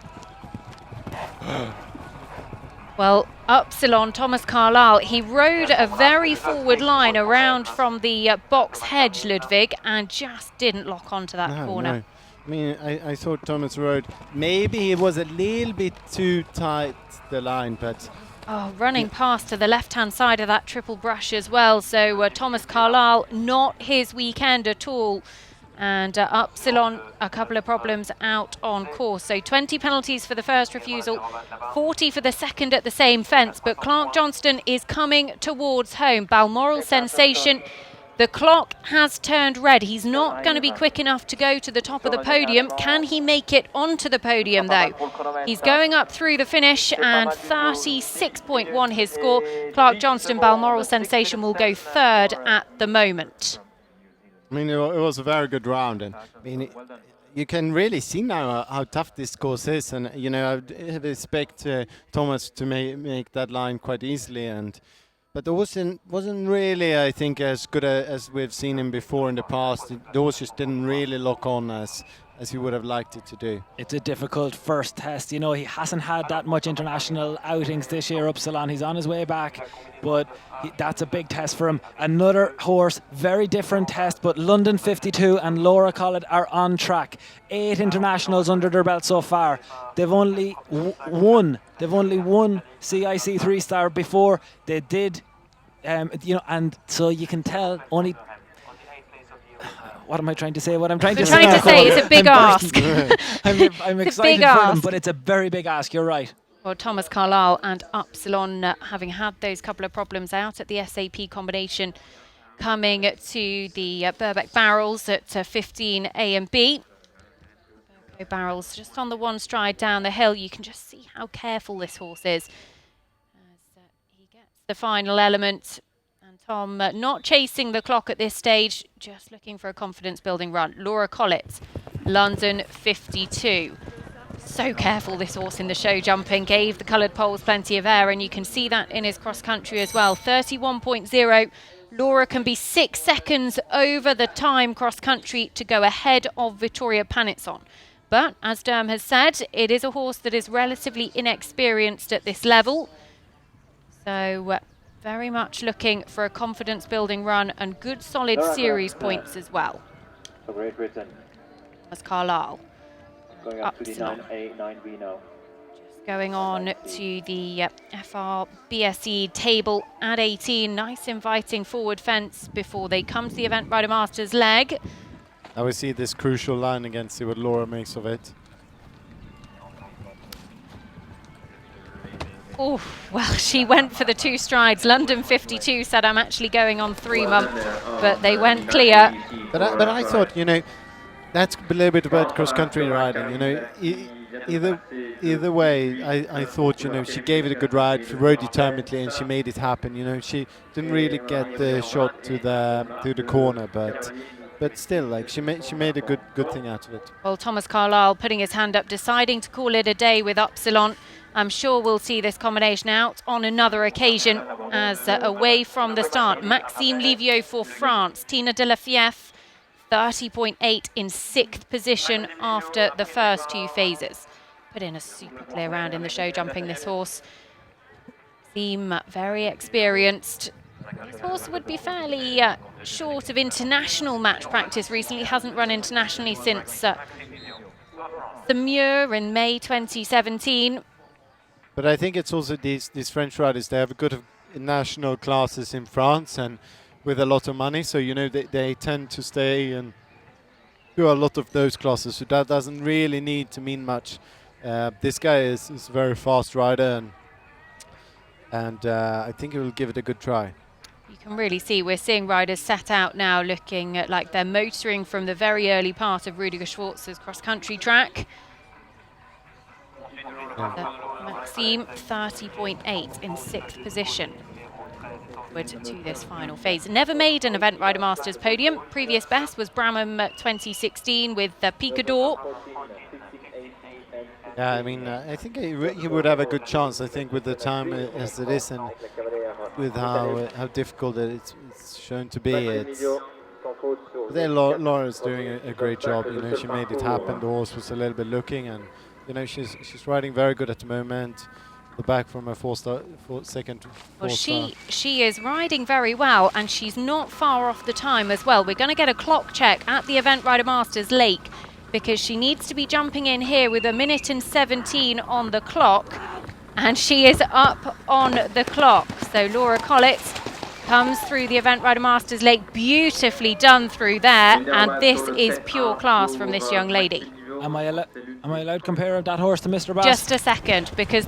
A: Well, Upsilon, Thomas Carlyle, he rode a very forward line around from the box hedge, Ludwig, and just didn't lock onto that corner.
I: No. I mean, I thought Thomas rode, maybe he was a little bit too tight, the line, but...
A: Oh, running past to the left-hand side of that triple brush as well. So Thomas Carlyle, not his weekend at all. And Upsilon, a couple of problems out on course. So 20 penalties for the first refusal, 40 for the second at the same fence. But Clark Johnston is coming towards home. Balmoral Sensation. The clock has turned red. He's not going to be quick enough to go to the top of the podium. Can he make it onto the podium, though? He's going up through the finish, and 36.1 his score. Clark Johnston, Balmoral Sensation, will go 3rd at the moment.
I: I mean, it was a very good round, and I mean, you can really see now how tough this course is, and you know, I expect Thomas to make that line quite easily, but it wasn't really, I think, as good as we've seen him before in the past. Those just didn't really lock on as he would have liked it to do.
B: It's a difficult first test. You know, he hasn't had that much international outings this year, Upsilon. He's on his way back, but that's a big test for him. Another horse, very different test, but London 52 and Laura Collett are on track. 8 internationals under their belt so far. They've only won CIC 3-star before. They did, you know, and so you can tell only... What am I trying to say? What I'm trying to say
A: it's a big ask.
B: I'm excited for them, but it's a very big ask. You're right.
A: Well, Thomas Carlyle and Upsilon, having had those couple of problems out at the SAP combination, coming to the Birbeck Barrels at 15 A and B. Birbeck Barrels just on the one stride down the hill. You can just see how careful this horse is as he gets the final element. Tom not chasing the clock at this stage, just looking for a confidence-building run. Laura Collett, London 52. So careful, this horse in the show jumping. Gave the coloured poles plenty of air, and you can see that in his cross-country as well. 31.0. Laura can be 6 seconds over the time cross-country to go ahead of Vittoria Panizon. But, as Derm has said, it is a horse that is relatively inexperienced at this level. So... very much looking for a confidence-building run and good solid series points as well.
J: For Great Britain.
A: As Carlyle.
J: Going up to the 9A, 9B now.
A: Just going on to the FRBSE table at 18. Nice inviting forward fence before they come to the Event Rider Masters leg.
I: Now we see this crucial line again, see what Laura makes of it.
A: Oh, well, she went for the 2 strides. London 52 said, I'm actually going on 3 months, but they went clear.
I: But I thought, you know, that's a little bit about cross-country riding. You know, either way, I thought, she gave it a good ride. She rode determinedly and she made it happen. She didn't really get the shot to the corner, but still, like she made a good thing out of it.
A: Well, Thomas Carlyle putting his hand up, deciding to call it a day with Upsilon. I'm sure we'll see this combination out on another occasion as away from the start. Maxime Livio for France, Tina de la Fief, 30.8 in 6th position after the first 2 phases. Put in a super clear round in the show jumping, this horse. Seem very experienced. This horse would be fairly short of international match practice recently. Hasn't run internationally since the Muir in May 2017.
I: But I think it's also these French riders, they have a good national classes in France and with a lot of money. So, they tend to stay and do a lot of those classes. So that doesn't really need to mean much. This guy is a very fast rider and I think he will give it a good try.
A: You can really see we're seeing riders set out now looking like they're motoring from the very early part of Rudiger Schwarz's cross-country track. Maxime, 30.8 in 6th position to this final phase. Never made an Event Rider Masters podium. Previous best was Bramham 2016 with the Picador.
I: Yeah, I mean, I think he would have a good chance, I think, with the time as it is and with how difficult it's shown to be. Laura's doing a great job. She made it happen. The horse was a little bit looking and she's riding very good at the moment. The back from a second.
A: Well, she is riding very well, and she's not far off the time as well. We're going to get a clock check at the Event Rider Masters Lake because she needs to be jumping in here with 1:17 on the clock, and she is up on the clock. So Laura Collett comes through the Event Rider Masters Lake, beautifully done through there, and this is pure class from this young lady.
B: Am I allowed to compare that horse to Mr. Bass?
A: Just a second, because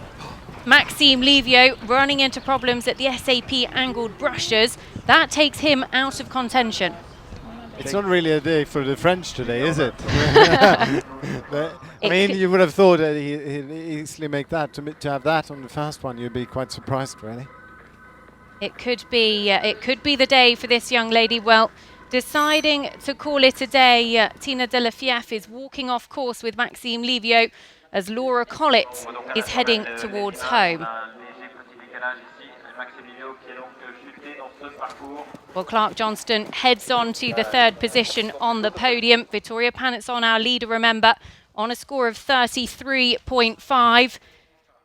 A: Maxime Livio running into problems at the SAP angled brushes, that takes him out of contention.
I: It's not really a day for the French today, is it? You would have thought that he'd easily make that. To have that on the first one, you'd be quite surprised, really.
A: It could be the day for this young lady. Well, deciding to call it a day, Tina de la Fief is walking off course with Maxime Livio as Laura Collett is heading towards home. Well, Clark Johnston heads on to the 3rd position on the podium. Vittoria Panizon, our leader, remember, on a score of 33.5.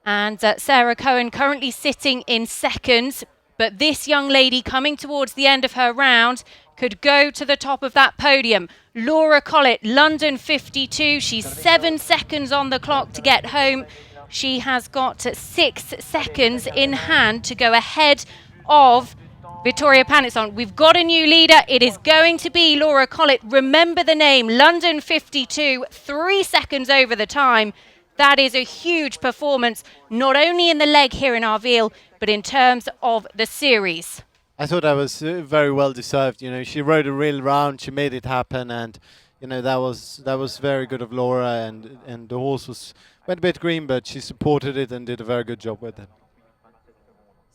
A: And Sarah Cohen currently sitting in 2nd. But this young lady coming towards the end of her round could go to the top of that podium. Laura Collett, London 52. She's 7 seconds on the clock to get home. She has got 6 seconds in hand to go ahead of Vittoria Panizon. We've got a new leader. It is going to be Laura Collett. Remember the name, London 52, 3 seconds over the time. That is a huge performance, not only in the leg here in Arville, but in terms of the series.
I: I thought that was very well deserved. She rode a real round. She made it happen, and that was very good of Laura. And the horse went a bit green, but she supported it and did a very good job with it.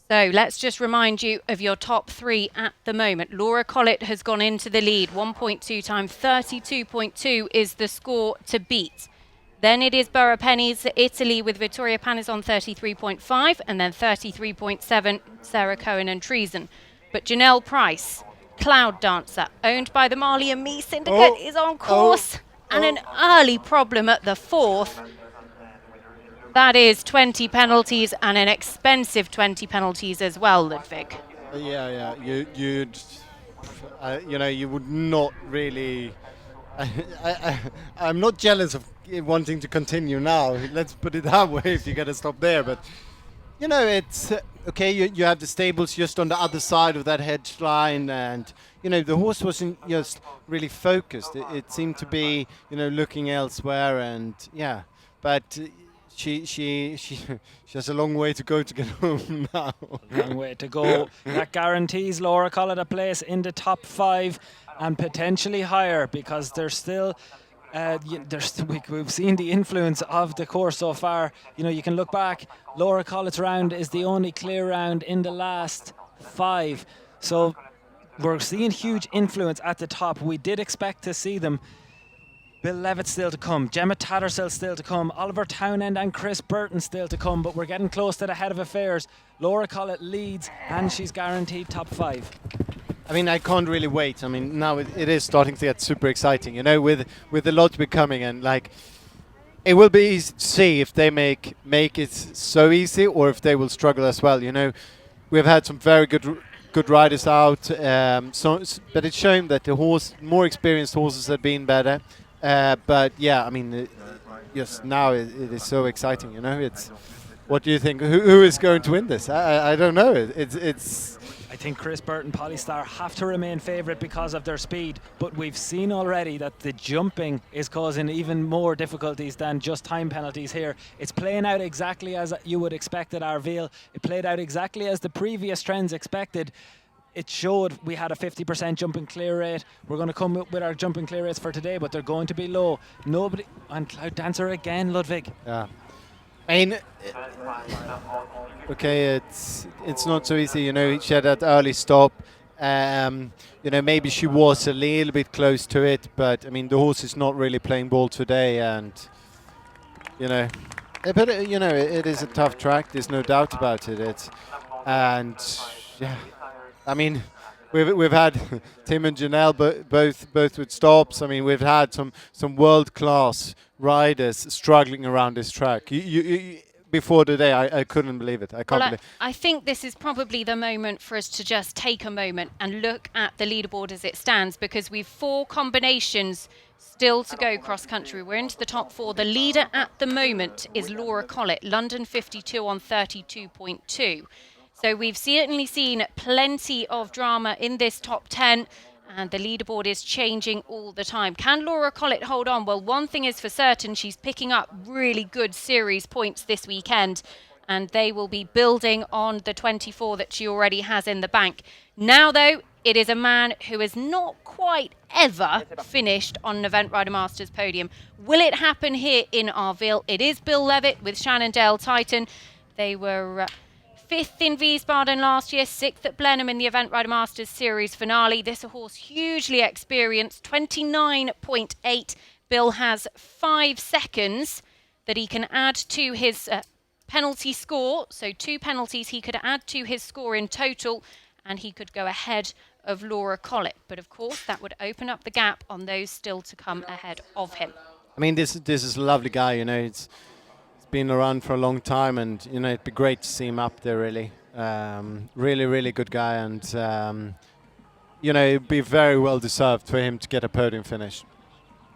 A: So let's just remind you of your top 3 at the moment. Laura Collett has gone into the lead, 1.2 time, 32.2 is the score to beat. Then it is Borough Pennies, Italy, with Vittoria Panizon 33.5, and then 33.7, Sarah Cohen and Treason. But Janelle Price, Cloud Dancer, owned by the Marley and Me Syndicate, is on course, and an early problem at the 4th. That is 20 penalties, and an expensive 20 penalties as well, Ludwig.
I: Yeah. You would not really. I'm not jealous of wanting to continue now. Let's put it that way. If you got to stop there, but it's okay. You have the stables just on the other side of that hedge line, and the horse wasn't just really focused. It seemed to be looking elsewhere, and but. She has a long way to go to get home now.
B: A long way to go. That guarantees Laura Collett a place in the top 5 and potentially higher, because there's still We've seen the influence of the course so far. You can look back. Laura Collett's round is the only clear round in the last 5. So we're seeing huge influence at the top. We did expect to see them. Bill Levitt still to come, Gemma Tattersall still to come, Oliver Townend and Chris Burton still to come, but we're getting close to the head of affairs. Laura Collett leads and she's guaranteed top 5.
I: I mean, I can't really wait. I mean, now it is starting to get super exciting, with the lot becoming, and like, it will be easy to see if they make it so easy or if they will struggle as well. We've had some very good riders out, but it's showing that the more experienced horses have been better. But yeah, I mean, just now it is so exciting. It's. What do you think? Who is going to win this? I don't know. It's.
B: I think Chris Burton, Polystar have to remain favourite because of their speed, but we've seen already that the jumping is causing even more difficulties than just time penalties here. It's playing out exactly as you would expect at Arville. It played out exactly as the previous trends expected. It showed we had a 50% jumping clear rate. We're going to come up with our jumping clear rates for today, but they're going to be low. Nobody, and Cloud Dancer again, Ludwig.
I: Yeah. I mean, okay, it's not so easy, she had that early stop. Maybe she was a little bit close to it, but I mean, the horse is not really playing ball today, and but it is a tough track. There's no doubt about it. Yeah, I mean, we've had Tim and Janelle both with stops. I mean, we've had some world class riders struggling around this track. Before today, I couldn't believe it.
A: I think this is probably the moment for us to just take a moment and look at the leaderboard as it stands, because we've 4 combinations still to go cross country. We're into the top 4. The leader at the moment is Laura Collett, London 52 on 32.2. So we've certainly seen plenty of drama in this top 10. And the leaderboard is changing all the time. Can Laura Collett hold on? Well, one thing is for certain, she's picking up really good series points this weekend, and they will be building on the 24 that she already has in the bank. Now, though, it is a man who has not quite ever finished on an Event Rider Masters podium. Will it happen here in Arville? It is Bill Levitt with Shannondale Titan. They were 5th in Wiesbaden last year, 6th at Blenheim in the Event Rider Masters Series finale. This is a horse hugely experienced, 29.8. Bill has 5 seconds that he can add to his penalty score. So 2 penalties he could add to his score in total, and he could go ahead of Laura Collett. But of course, that would open up the gap on those still to come ahead of him.
I: I mean, this is a lovely guy, It's been around for a long time, and it'd be great to see him up there. Really really good guy, and it'd be very well deserved for him to get a podium finish.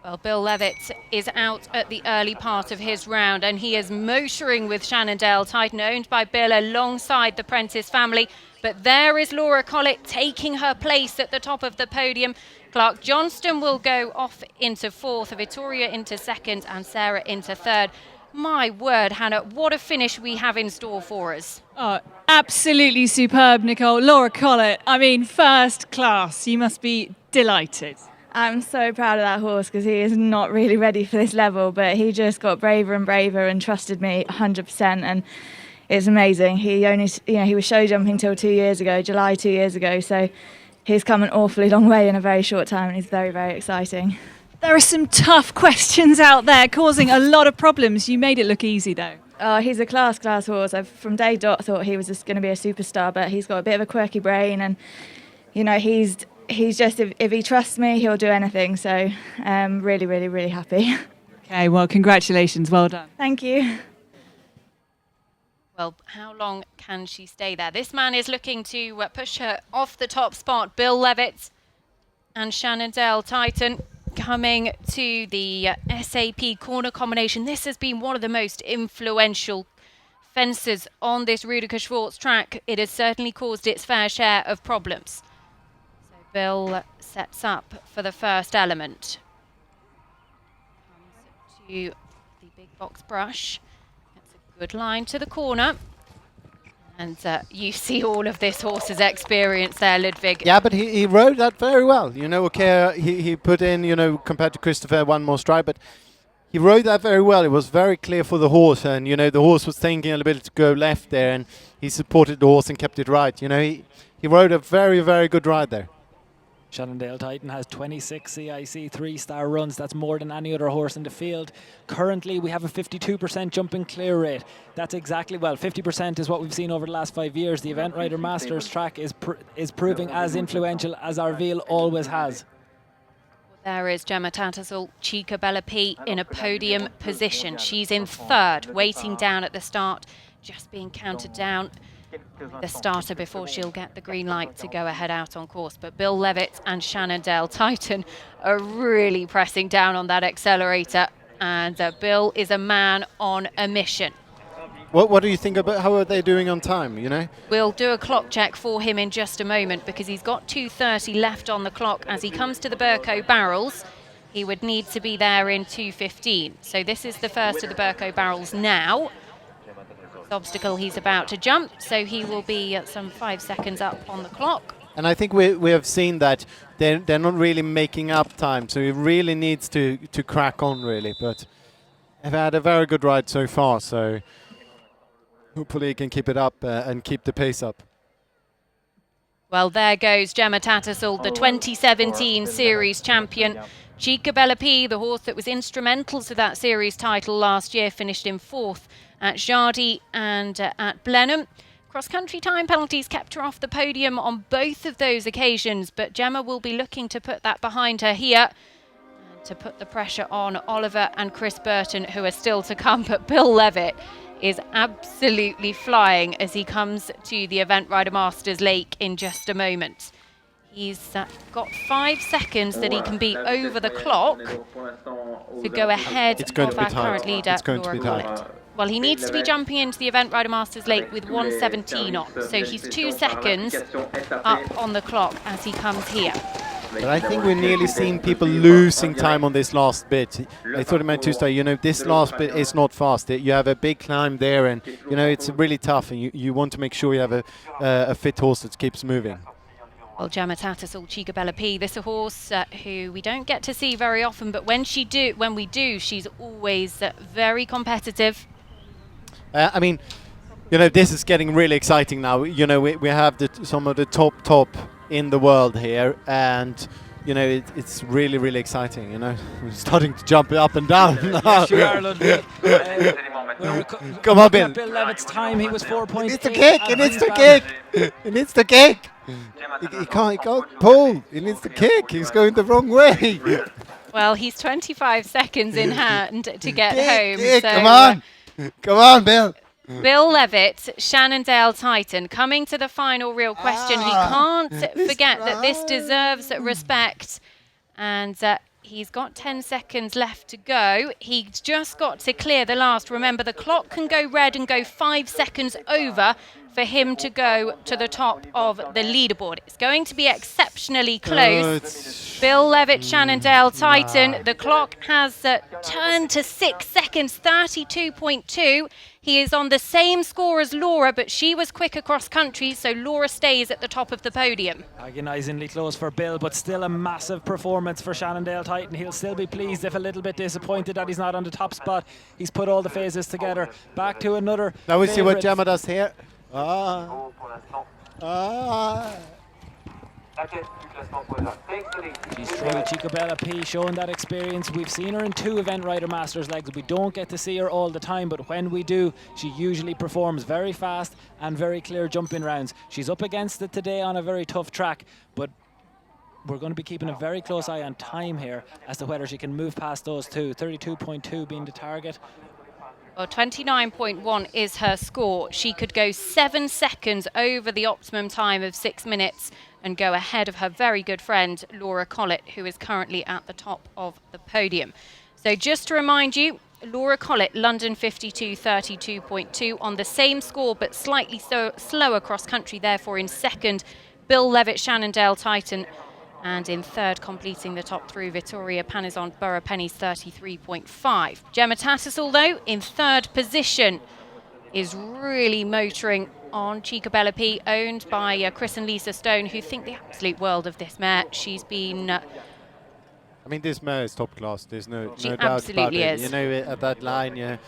A: Well, Bill Levitt is out at the early part of his round, and he is motoring with Shannondale Titan, owned by Bill alongside the Prentice family. But there is Laura Collett taking her place at the top of the podium. Clark Johnston will go off into 4th, Vittoria into 2nd, and Sarah into 3rd. My word, Hannah, what a finish we have in store for us.
D: Oh, absolutely superb, Nicole. Laura Collett, I mean, first class. You must be delighted.
M: I'm so proud of that horse because he is not really ready for this level, but he just got braver and braver and trusted me 100%, and it's amazing. He only, he was show jumping till 2 years ago, July 2 years ago, so he's come an awfully long way in a very short time, and he's very, very exciting.
D: There are some tough questions out there causing a lot of problems. You made it look easy, though.
M: Oh, he's a class horse. From day dot, I thought he was just going to be a superstar, but he's got a bit of a quirky brain, and he's just, if he trusts me, he'll do anything. So really, really, really happy.
D: Okay, well, congratulations. Well done.
M: Thank you.
A: Well, how long can she stay there? This man is looking to push her off the top spot. Bill Levitt and Shannondale Titan coming to the SAP corner combination. This has been one of the most influential fences on this Rüdiger Schwarz track. It has certainly caused its fair share of problems. So Bill sets up for the first element. Comes to the big box brush. That's a good line to the corner. And you see all of this horse's experience there, Ludwig.
I: Yeah, but he rode that very well. You know, okay, he put in, you know, compared to Christopher, one more stride, but he rode that very well. It was very clear for the horse, and, you know, the horse was thinking a little bit to go left there, and he supported the horse and kept it right. You know, he rode a very, very good ride there.
B: Shenandoah Titan has 26 CIC 3-star runs. That's more than any other horse in the field. Currently, we have a 52% jumping clear rate. That's exactly, well, 50% is what we've seen over the last 5 years. The Event Rider Masters track is proving as influential as Arville always has.
A: There is Gemma Tattersall, Chica Bella P in a podium position. She's in third, waiting down at the start, just being counted down. The starter before she'll get the green light to go ahead out on course. But Bill Levitt and Shenandoah Titan are really pressing down on that accelerator, and Bill is a man on a mission.
I: What do you think about how are they doing on time, you know?
A: We'll do a clock check for him in just a moment, because he's got 2:30 left on the clock. As he comes to the Burco barrels, he would need to be there in 2:15. So this is the first of the Burco barrels now. Obstacle he's about to jump, so he will be at some 5 seconds up on the clock.
I: And I think we have seen that they're not really making up time, so he really needs to crack on, really. But they've had a very good ride so far, so hopefully he can keep it up and keep the pace up.
A: Well, there goes Gemma Tattersall, the 2017 series champion. Chica Bella P, the horse that was instrumental to that series title last year, finished in 4th at Jardy and at Blenheim. Cross-country time penalties kept her off the podium on both of those occasions, but Gemma will be looking to put that behind her here, to put the pressure on Oliver and Chris Burton, who are still to come. But Bill Levitt is absolutely flying as he comes to the Event Rider Masters Lake in just a moment. He's got 5 seconds that he can be over the clock to go ahead of our current leader, Laura Collett. Well, he needs to be jumping into the Event Rider Masters Lake with 1:17 on, so he's 2 seconds up on the clock as he comes here.
I: But I think we're nearly seeing people losing time on this last bit. I thought it meant 2-star. You know, this last bit is not fast. You have a big climb there, and, you know, it's really tough, and you want to make sure you have a fit horse that keeps moving.
A: Well, Gemma Tattersall, Chica Bella P, this is a horse who we don't get to see very often, but when we do, she's always very competitive.
I: I mean, you know, this is getting really exciting now. You know, we have some of the top in the world here, and, you know, it's really, really exciting. You know, we're starting to jump up and down now.
B: Yes, you are, Ludwig.
I: Come on, Bill.
B: Bill Levitt's time, he was 4.8.
I: He needs to kick. He needs to kick. He needs to kick. He can't pull. He needs to kick. He's going the wrong way.
A: Well, he's 25 seconds in hand to get home.
I: Kick.
A: So,
I: Come on. Come on, Bill.
A: Bill Levitt, Shenandoah Titan, coming to the final real question. He can't forget that this deserves respect. And he's got 10 seconds left to go. He's just got to clear the last. Remember, the clock can go red and go 5 seconds over for him to go to the top of the leaderboard. It's going to be exceptionally close. Bill Levitt, Shenandoah Titan. The clock has turned to 6 seconds, 32.2. He is on the same score as Laura, but she was quick across country, so Laura stays at the top of the podium.
B: Agonisingly close for Bill, but still a massive performance for Shenandoah Titan. He'll still be pleased, if a little bit disappointed that he's not on the top spot. He's put all the phases together. Back to another.
I: Now we see what
B: favourite.
I: Gemma does here.
B: She's through Chica Bella P, showing that experience. We've seen her in 2 Event Rider Masters legs. We don't get to see her all the time, but when we do, she usually performs very fast and very clear jumping rounds. She's up against it today on a very tough track, but we're going to be keeping a very close eye on time here as to whether she can move past those 2. 32.2 being the target.
A: Well, 29.1 is her score. She could go 7 seconds over the optimum time of 6 minutes and go ahead of her very good friend, Laura Collett, who is currently at the top of the podium. So just to remind you, Laura Collett, London 52.32.2 on the same score, but slightly slower cross-country, therefore in second, Bill Levitt, Shenandoah Titan, and in third, completing the top 3, Vittoria Panizon, Borough Penny's 33.5. Gemma Tattersall, though, in third position, is really motoring on Chica P, owned by Chris and Lisa Stone, who think the absolute world of this mare. She's been...
I: I mean, this mare is top class. There's no doubt about
A: absolutely
I: it.
A: is.
I: You know, at that line, it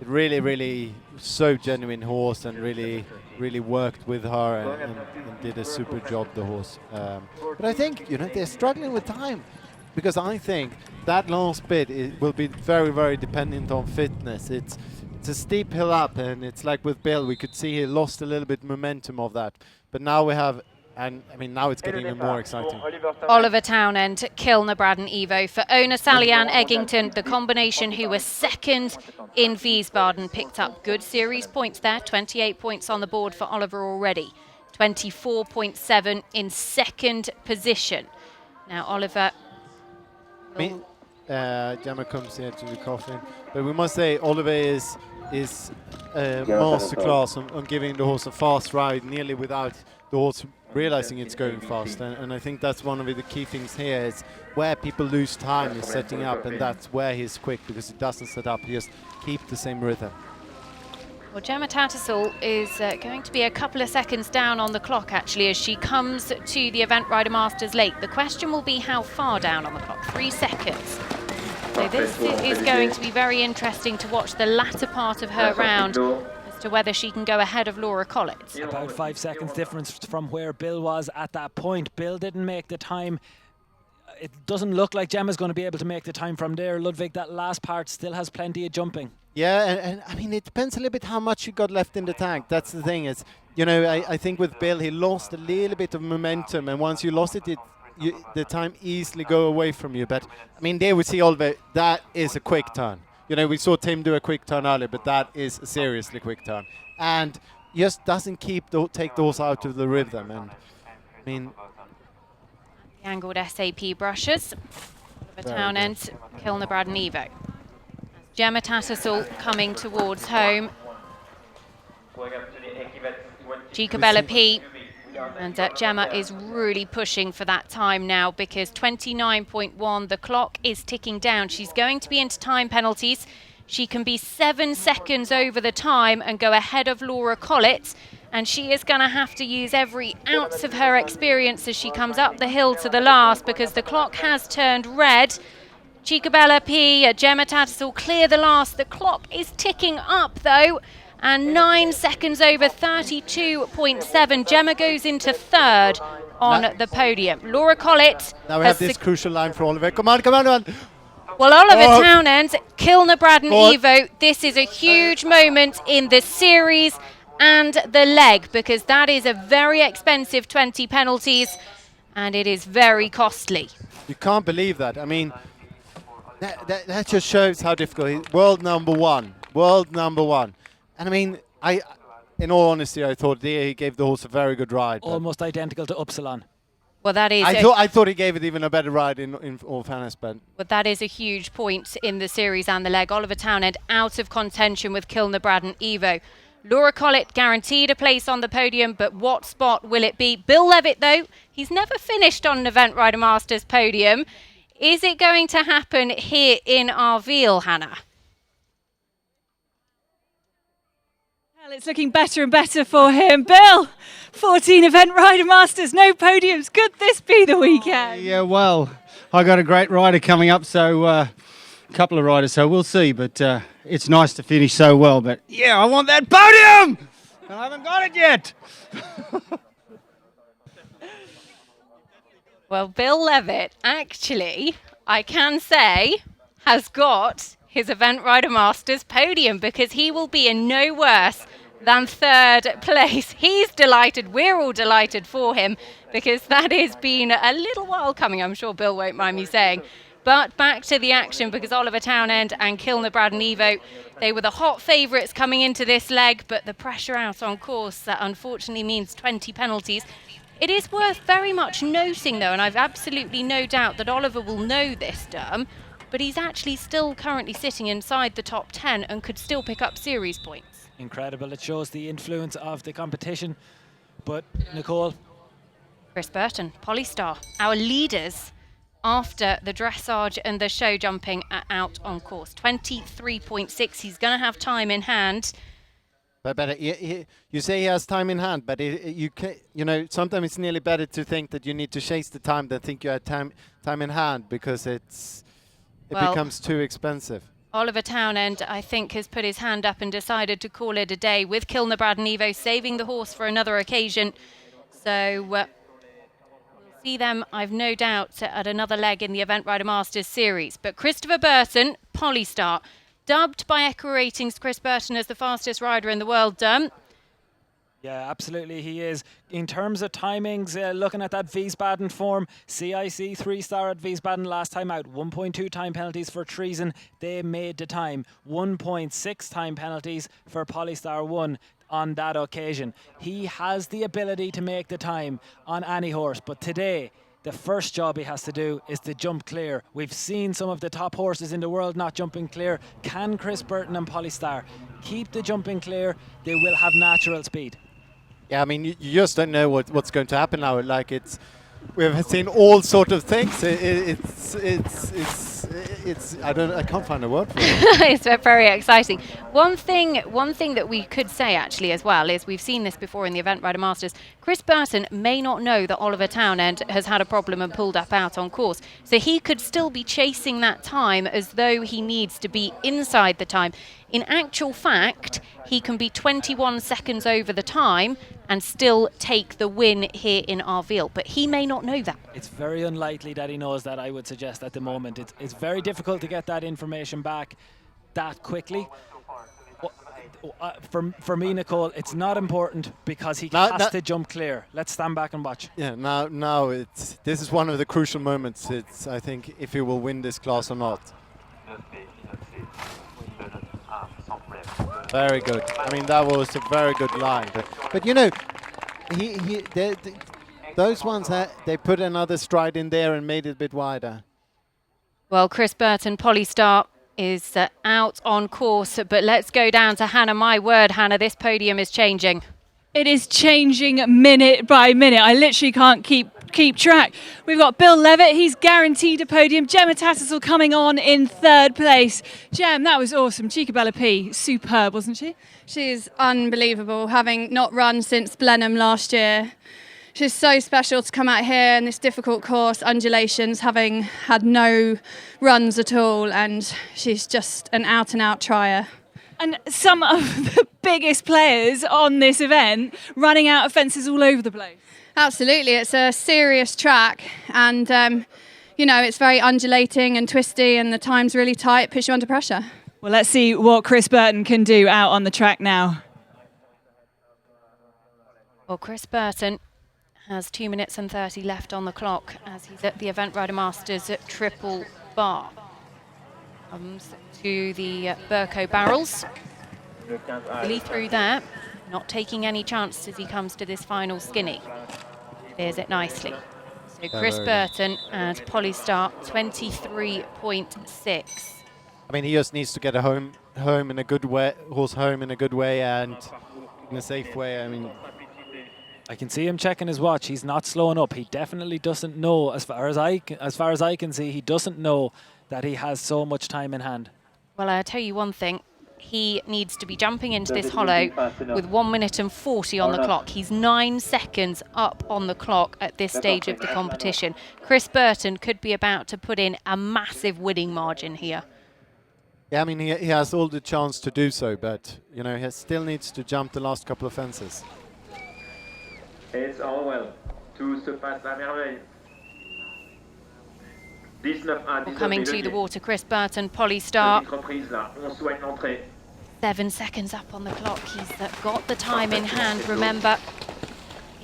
I: really, really so genuine horse, and really, really worked with her and did a super job, the horse. But I think, they're struggling with time, because I think that last bit will be very, very dependent on fitness. It's a steep hill up, and it's like with Bill, we could see he lost a little bit momentum of that. But now we have, and I mean, now it's getting even more exciting.
A: Oliver Townend, Kilner, Braden, Evo. For owner Sally-Ann Eggington, the combination who was second in Wiesbaden picked up good series points there. 28 points on the board for Oliver already. 24.7 in second position. Now Oliver...
I: Gemma comes here to the coffin. But we must say Oliver is a masterclass on giving the horse a fast ride, nearly without the horse realizing it's going fast. And I think that's one of the key things here, is where people lose time is setting up, and that's where he's quick, because he doesn't set up, he just keeps the same rhythm.
A: Well, Gemma Tattersall is going to be a couple of seconds down on the clock, actually, as she comes to the Event Rider Masters Lake. The question will be how far down on the clock? 3 seconds. So this is going to be very interesting to watch the latter part of her round as to whether she can go ahead of Laura Collett.
B: About 5 seconds difference from where Bill was at that point. Bill didn't make the time. It doesn't look like Gemma's going to be able to make the time from there. Ludwig, that last part still has plenty of jumping.
I: Yeah, and I mean, it depends a little bit how much you got left in the tank. That's the thing. Is, I think with Bill, he lost a little bit of momentum, and once you lost it, the time easily go away from you. But I mean, there we see Oliver. That is a quick turn. We saw Tim do a quick turn earlier, but that is a seriously quick turn, and just doesn't take the horse out of the rhythm. And I mean,
A: The angled SAP brushes. Oliver Townend, Kilner, Braden, Evo. Gemma Tattersall coming towards home. Chica P. And Gemma is really pushing for that time now, because 29.1, the clock is ticking down. She's going to be into time penalties. She can be 7 seconds over the time and go ahead of Laura Collett. And she is going to have to use every ounce of her experience as she comes up the hill to the last, because the clock has turned red. Chica P, Gemma Tattersall clear the last. The clock is ticking up though, and 9 seconds over, 32.7. Gemma goes into third on the podium. Laura Collett.
I: Now we have this crucial line for Oliver. Come on.
A: Well, Oliver Townend, Kilner, Braden, Evo. This is a huge moment in the series and the leg, because that is a very expensive 20 penalties, and it is very costly.
I: You can't believe that. I mean, that just shows how difficult it is. World number one. And I mean, in all honesty, I thought he gave the horse a very good ride.
B: Almost identical to Upsilon.
A: Well, that is.
I: I thought he gave it even a better ride in all fairness, but
A: that is a huge point in the series and the leg. Oliver Townend out of contention with Kilner, Braden, Evo. Laura Collett guaranteed a place on the podium, but what spot will it be? Bill Levitt, though, he's never finished on an Event Rider Masters podium. Is it going to happen here in Arville, Hannah?
D: Well, it's looking better and better for him. Bill, 14 Event Rider Masters, no podiums. Could this be the weekend?
N: Yeah, well, I got a great rider coming up, so a couple of riders, so we'll see. But it's nice to finish so well. But yeah, I want that podium! And I haven't got it yet.
A: Well, Bill Levitt, actually, I can say, has got his Event Rider Masters podium, because he will be in no worse than third place. He's delighted. We're all delighted for him, because that has been a little while coming. I'm sure Bill won't mind me saying. But back to the action, because Oliver Townend and Kilner, Braden, Evo, they were the hot favourites coming into this leg, but the pressure out on course, that unfortunately means 20 penalties. It is worth very much noting, though, and I've absolutely no doubt that Oliver will know this, Derm, but he's actually still currently sitting inside the top 10 and could still pick up series points.
B: Incredible. It shows the influence of the competition. But, Nicole?
A: Chris Burton, Polystar, our leaders after the dressage and the show jumping are out on course. 23.6. He's going to have time in hand.
I: But you say he has time in hand, but sometimes it's nearly better to think that you need to chase the time than think you have time in hand, because it becomes too expensive.
A: Oliver Townend, I think, has put his hand up and decided to call it a day, with Kilner Brad and Evo saving the horse for another occasion. So we'll see them, I've no doubt, at another leg in the Event Rider Masters series. But Christopher Burton, Polystar, dubbed by Echo Ratings Chris Burton as the fastest rider in the world.
B: Yeah, absolutely he is. In terms of timings, looking at that Wiesbaden form, CIC 3-star at Wiesbaden last time out. 1.2 time penalties for treason. They made the time. 1.6 time penalties for Polystar 1 on that occasion. He has the ability to make the time on any horse, but today the first job he has to do is to jump clear. We've seen some of the top horses in the world not jumping clear. Can Chris Burton and Polystar keep the jumping clear? They will have natural speed.
I: Yeah, I mean, you just don't know what's going to happen now. Like we've seen all sort of things. I can't find a word for it.
A: It's very exciting. One thing that we could say actually as well is we've seen this before in the Event Rider Masters. Chris Burton may not know that Oliver Townend has had a problem and pulled up out on course. So he could still be chasing that time as though he needs to be inside the time. In actual fact, he can be 21 seconds over the time and still take the win here in Arville. But he may not know that.
B: It's very unlikely that he knows that, I would suggest, at the moment. It's very difficult to get that information back that quickly. For me, Nicole, it's not important because he has to jump clear. Let's stand back and watch.
I: Yeah, now this is one of the crucial moments. I think, if he will win this class or not. Very good. I mean, that was a very good line. But you know, those ones, they put another stride in there and made it a bit wider.
A: Well, Chris Burton, Polystar, is out on course. But let's go down to Hannah. My word, Hannah, this podium is changing.
D: It is changing minute by minute. I literally can't keep track. We've got Bill Levitt, he's guaranteed a podium. Gemma Tattersall coming on in third place. Gem, that was awesome. Chicabella P, superb, wasn't she?
O: She's unbelievable, having not run since Blenheim last year. She's so special to come out here in this difficult course, undulations, having had no runs at all, and she's just an out-and-out trier.
D: And some of the biggest players on this event running out of fences all over the place.
O: Absolutely, it's a serious track, and it's very undulating and twisty, and the time's really tight, puts you under pressure.
D: Well, let's see what Chris Burton can do out on the track now.
A: Well, Chris Burton has 2 minutes and 30 left on the clock as he's at the Event Rider Masters at Triple Bar. Comes to the Burko barrels. Really through there, not taking any chances as he comes to this final skinny. Clears it nicely. So Chris Burton and Polystar 23.6.
I: I mean, he just needs to get a home in a good way, horse home in a good way and in a safe way. I mean,
B: I can see him checking his watch. He's not slowing up. He definitely doesn't know, as far as I can see, he doesn't know that he has so much time in hand.
A: Well, I'll tell you one thing. He needs to be jumping into this hollow with 1 minute and 40 on the clock. He's 9 seconds up on the clock at this stage of the competition. Chris Burton could be about to put in a massive winning margin here.
I: Yeah, I mean, he has all the chance to do so, but, you know, he still needs to jump the last couple of fences.
J: It's all well. Tout se passe à merveille.
A: Coming to the water, Chris Burton, Polystar. 7 seconds up on the clock. He's got the time in hand. Remember,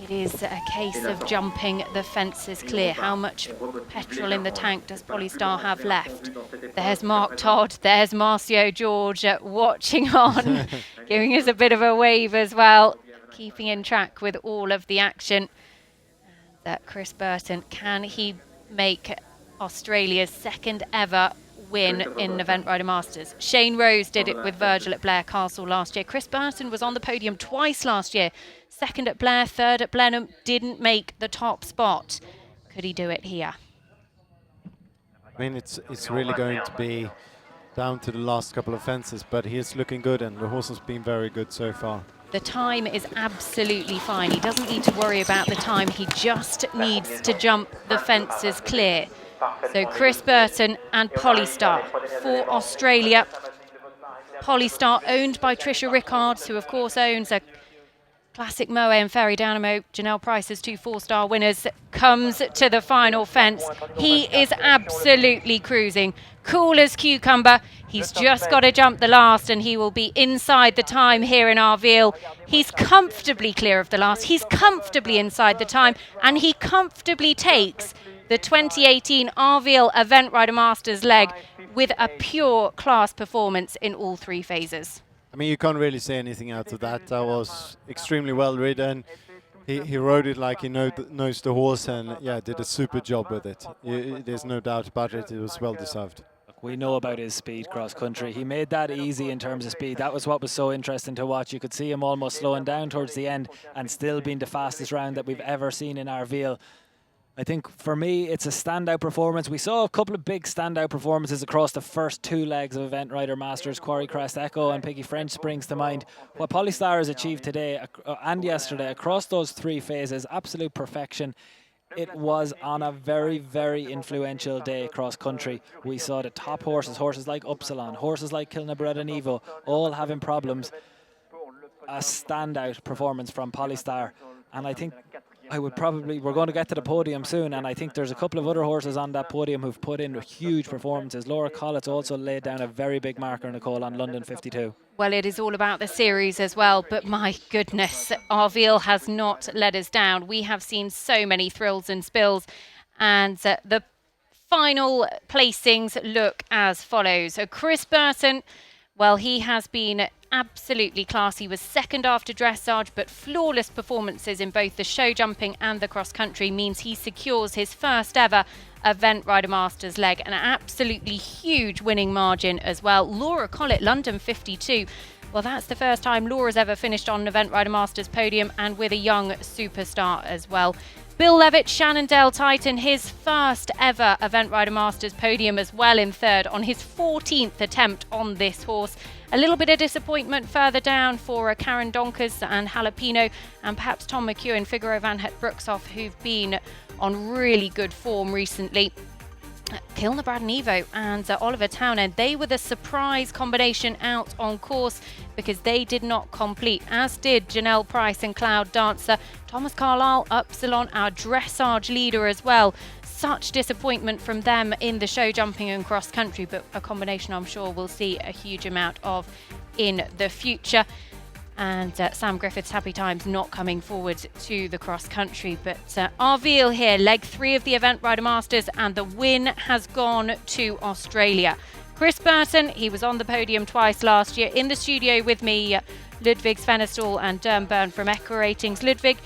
A: it is a case of jumping the fences clear. How much petrol in the tank does Polystar have left? There's Mark Todd, there's Marcio George watching on, giving us a bit of a wave as well, keeping in track with all of the action. That Chris Burton, can he make Australia's second ever win in Event Rider Masters? Shane Rose did it with Virgil at Blair Castle last year. Chris Burton was on the podium twice last year. Second at Blair, third at Blenheim, didn't make the top spot. Could he do it here?
I: I mean, it's really going to be down to the last couple of fences, but he is looking good, and the horse has been very good so far.
A: The time is absolutely fine. He doesn't need to worry about the time. He just needs to jump the fences clear. So Chris Burton and Polystar for Australia. Polystar owned by Trisha Rickards, who of course owns a classic Moe and Ferry Dynamo. Janelle Price's 2 4-star winners, comes to the final fence. He is absolutely cruising. Cool as cucumber. He's just got to jump the last and he will be inside the time here in Arville. He's comfortably clear of the last. He's comfortably inside the time, and he comfortably takes the 2018 Arville Event Rider Masters leg with a pure class performance in all 3 phases.
I: I mean, you can't really say anything out of that. That was extremely well ridden. He rode it like he knows the horse, and yeah, did a super job with it. There's no doubt about it. It was well deserved.
B: We know about his speed cross country. He made that easy in terms of speed. That was what was so interesting to watch. You could see him almost slowing down towards the end and still being the fastest round that we've ever seen in Arville. I think for me, it's a standout performance. We saw a couple of big standout performances across the first 2 legs of Event Rider Masters. Quarry Crest Echo and Piggy French springs to mind. What Polystar has achieved today and yesterday across those 3 phases, absolute perfection. It was on a very, very influential day cross country. We saw the top horses like Upsilon, horses like Kilnabred and Evo, all having problems. A standout performance from Polystar. And I think we're going to get to the podium soon, and I think there's a couple of other horses on that podium who've put in huge performances. Laura Collett's also laid down a very big marker, Nicole, on London 52.
A: Well, it is all about the series as well, but my goodness, Arville has not let us down. We have seen so many thrills and spills, and the final placings look as follows. So Chris Burton, well, he has been absolutely class. He was second after dressage, but flawless performances in both the show jumping and the cross country means he secures his first ever Event Rider Masters leg, an absolutely huge winning margin as well. Laura Collett, London 52. Well, that's the first time Laura's ever finished on an Event Rider Masters podium, and with a young superstar as well. Bill Levitt, Shannondale Titan, his first ever Event Rider Masters podium as well in third on his 14th attempt on this horse. A little bit of disappointment further down for Karen Donkers and Jalapeno, and perhaps Tom McEwen, Figaro Van Het Broekhoff, who've been on really good form recently. Kilnabrad and Evo and Oliver Townend, they were the surprise combination out on course because they did not complete, as did Janelle Price and Cloud Dancer. Thomas Carlisle, Upsilon, our dressage leader as well. Such disappointment from them in the show jumping and cross country, but a combination I'm sure we'll see a huge amount of in the future. And Sam Griffith's Happy Times not coming forward to the cross country. But Arville here, leg 3 of the Event Rider Masters, and the win has gone to Australia. Chris Burton, he was on the podium twice last year. In the studio with me, Ludwig Svenestall and Byrne from Echo Ratings. Ludwig,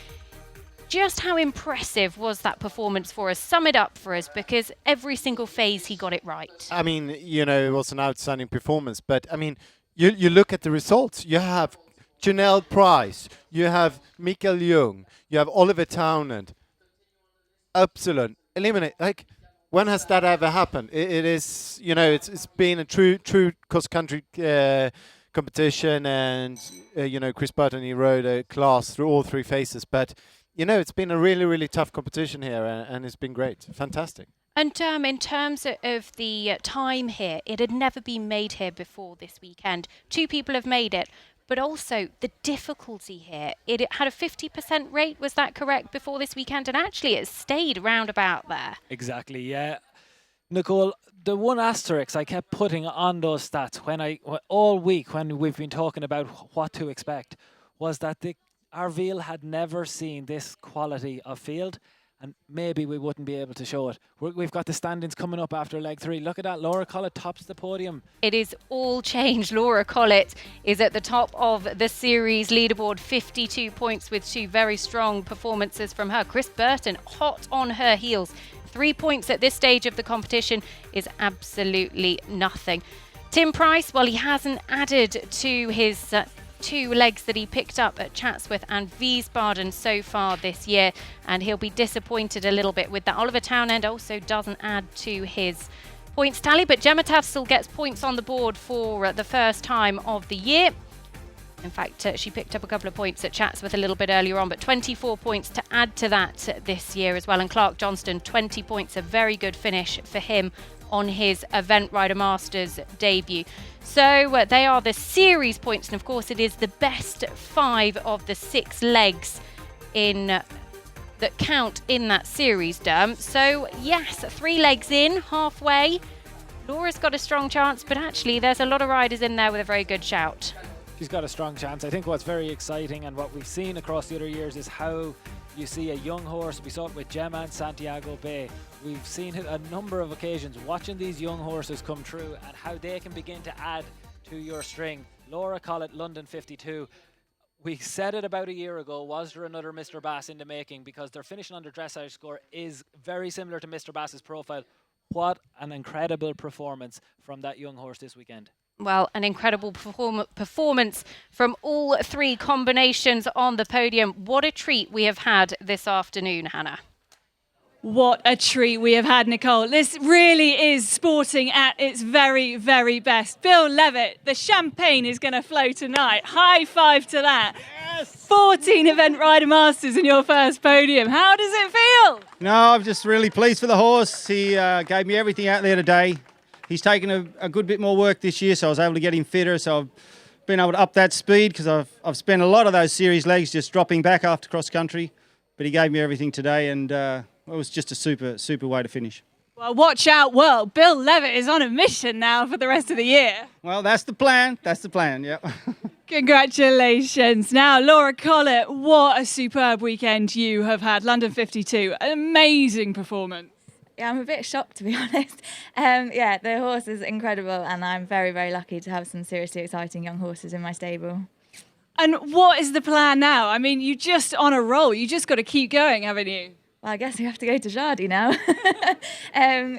A: just how impressive was that performance for us? Sum it up for us, because every single phase he got it right.
I: I mean, you know, it was an outstanding performance, but I mean, you look at the results. You have Janelle Price, you have Mikael Jung, you have Oliver Townend, Upsilon, eliminate. Like, when has that ever happened? It is, you know, it's been a true cross-country competition, and, you know, Chris Burton, he rode a class through all 3 phases, but, you know, it's been a really, really tough competition here, and it's been great. Fantastic.
A: And in terms of the time here, it had never been made here before this weekend. 2 people have made it. But also the difficulty here. It had a 50% rate, was that correct, before this weekend? And actually it stayed round about there.
B: Exactly, yeah. Nicole, the one asterisk I kept putting on those stats all week when we've been talking about what to expect was that the Arville had never seen this quality of field, and maybe we wouldn't be able to show it. We've got the standings coming up after leg 3. Look at that. Laura Collett tops the podium.
A: It is all changed. Laura Collett is at the top of the series leaderboard, 52 points with 2 very strong performances from her. Chris Burton hot on her heels. 3 points at this stage of the competition is absolutely nothing. Tim Price, well, he hasn't added to his 2 legs that he picked up at Chatsworth and Wiesbaden so far this year, and he'll be disappointed a little bit with that. Oliver Townend also doesn't add to his points tally, but Gemma Tafsel gets points on the board for the first time of the year. In fact, she picked up a couple of points at Chatsworth a little bit earlier on, but 24 points to add to that this year as well. And Clark Johnston, 20 points, a very good finish for him on his Event Rider Masters debut. So they are the series points, and of course it is the best 5 of the 6 legs that count in that series, Derm. So yes, 3 legs in, halfway. Laura's got a strong chance, but actually there's a lot of riders in there with a very good shout.
B: She's got a strong chance. I think what's very exciting and what we've seen across the other years is how you see a young horse. We saw it with Gemma and Santiago Bay. We've seen it a number of occasions, watching these young horses come through and how they can begin to add to your string. Laura Collett, London 52. We said it about a year ago, was there another Mr. Bass in the making? Because their finishing under dressage score is very similar to Mr. Bass's profile. What an incredible performance from that young horse this weekend.
A: Well, an incredible performance from all 3 combinations on the podium. What a treat we have had this afternoon, Hannah.
D: What a treat we have had, Nicole. This really is sporting at its very, very best. Bill Levitt, the champagne is going to flow tonight. High five to that. Yes. 14 Event Rider Masters in your first podium. How does it feel?
N: No, I'm just really pleased for the horse. He gave me everything out there today. He's taken a good bit more work this year, so I was able to get him fitter. So I've been able to up that speed because I've spent a lot of those series legs just dropping back after cross country. But he gave me everything today, and it was just a super way to finish.
D: Well, watch out, world. Bill Levitt is on a mission now for the rest of the year.
N: Well, that's the plan. That's the plan, yeah.
D: Congratulations. Now, Laura Collett, what a superb weekend you have had. London 52, an amazing performance.
M: Yeah, I'm a bit shocked, to be honest. Yeah, the horse is incredible, and I'm very, very lucky to have some seriously exciting young horses in my stable.
D: And what is the plan now? I mean, you're just on a roll. You just got to keep going, haven't you?
M: Well, I guess we have to go to Jardy now.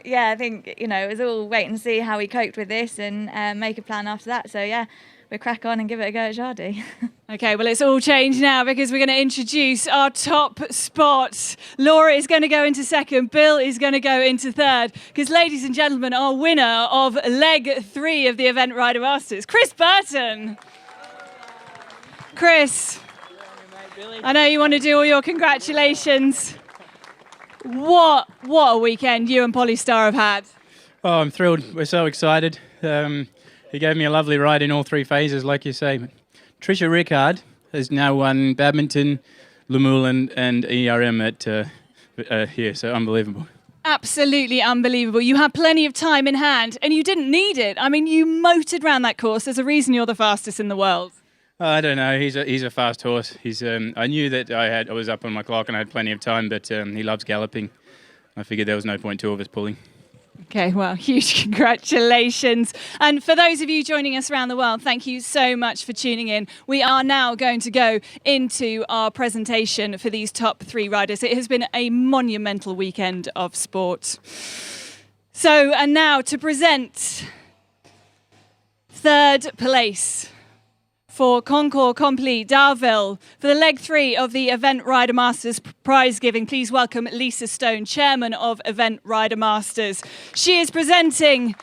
M: Yeah, I think, it was all wait and see how we coped with this and make a plan after that. So, yeah, we'll crack on and give it a go at Jardy.
D: Okay, well, it's all changed now because we're going to introduce our top spot. Laura is going to go into second. Bill is going to go into third. Because, ladies and gentlemen, our winner of leg 3 of the Event Rider Masters, Chris Burton. Chris, I know you want to do all your congratulations. What a weekend you and Polly Star have had.
P: Oh, I'm thrilled. We're so excited. He gave me a lovely ride in all 3 phases, like you say. Tricia Rickard has now won badminton, Lumoulin and ERM at here, so unbelievable.
D: Absolutely unbelievable. You had plenty of time in hand and you didn't need it. I mean, you motored around that course. There's a reason you're the fastest in the world.
P: I don't know. He's a fast horse. I knew that I was up on my clock and I had plenty of time, but he loves galloping. I figured there was no point 2 of us pulling.
D: Okay, well, huge congratulations. And for those of you joining us around the world, thank you so much for tuning in. We are now going to go into our presentation for these top 3 riders. It has been a monumental weekend of sport. So, and now to present 3rd place for Concours Complet d'Arville. For the leg 3 of the Event Rider Masters prize giving, please welcome Lisa Stone, Chairman of Event Rider Masters. She is presenting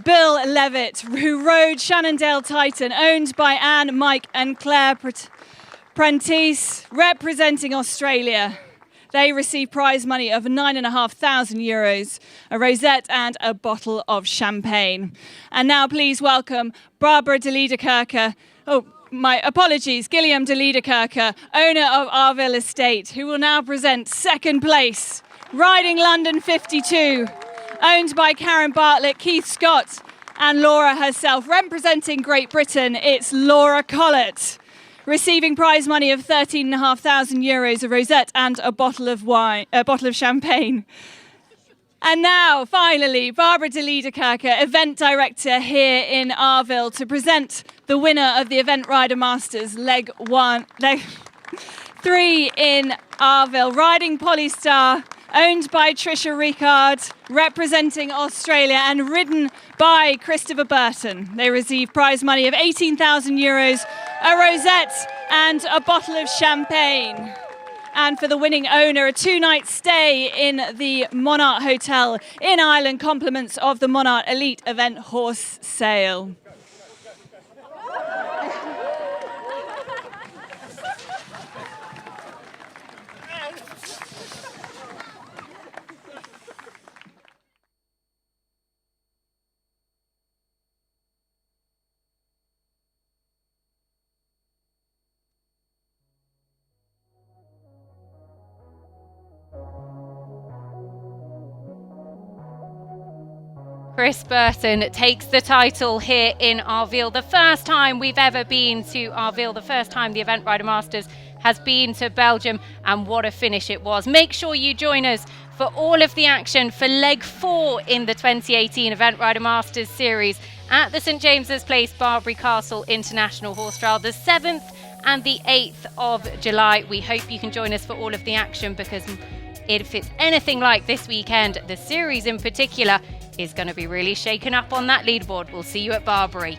D: Bill Levitt, who rode Shannondale Titan, owned by Anne, Mike and Claire Prentice, representing Australia. They receive prize money of €9,500, a rosette and a bottle of champagne. And now please welcome Barbara de Liederkerke, Gilliam de Liederkerke, owner of Arville Estate, who will now present 2nd place, riding London 52, owned by Karen Bartlett, Keith Scott and Laura herself. Representing Great Britain, it's Laura Collett, receiving prize money of €13,500, a rosette and a bottle of champagne. And now, finally, Barbara de Liederkerke, event director here in Arville, to present the winner of the Event Rider Masters leg 3 in Arville, riding Polly Star, owned by Tricia Rickard, representing Australia, and ridden by Christopher Burton. They receive prize money of €18,000, a rosette and a bottle of champagne. And for the winning owner, a 2-night stay in the Monarch Hotel in Ireland, compliments of the Monarch Elite Event Horse Sale.
A: Chris Burton takes the title here in Arville. The first time we've ever been to Arville, the first time the Event Rider Masters has been to Belgium, and what a finish it was. Make sure you join us for all of the action for leg 4 in the 2018 Event Rider Masters series at the St James's Place Barbary Castle International Horse Trial, the 7th and the 8th of July. We hope you can join us for all of the action, because if it's anything like this weekend, the series in particular is going to be really shaken up on that leaderboard. We'll see you at Barbary.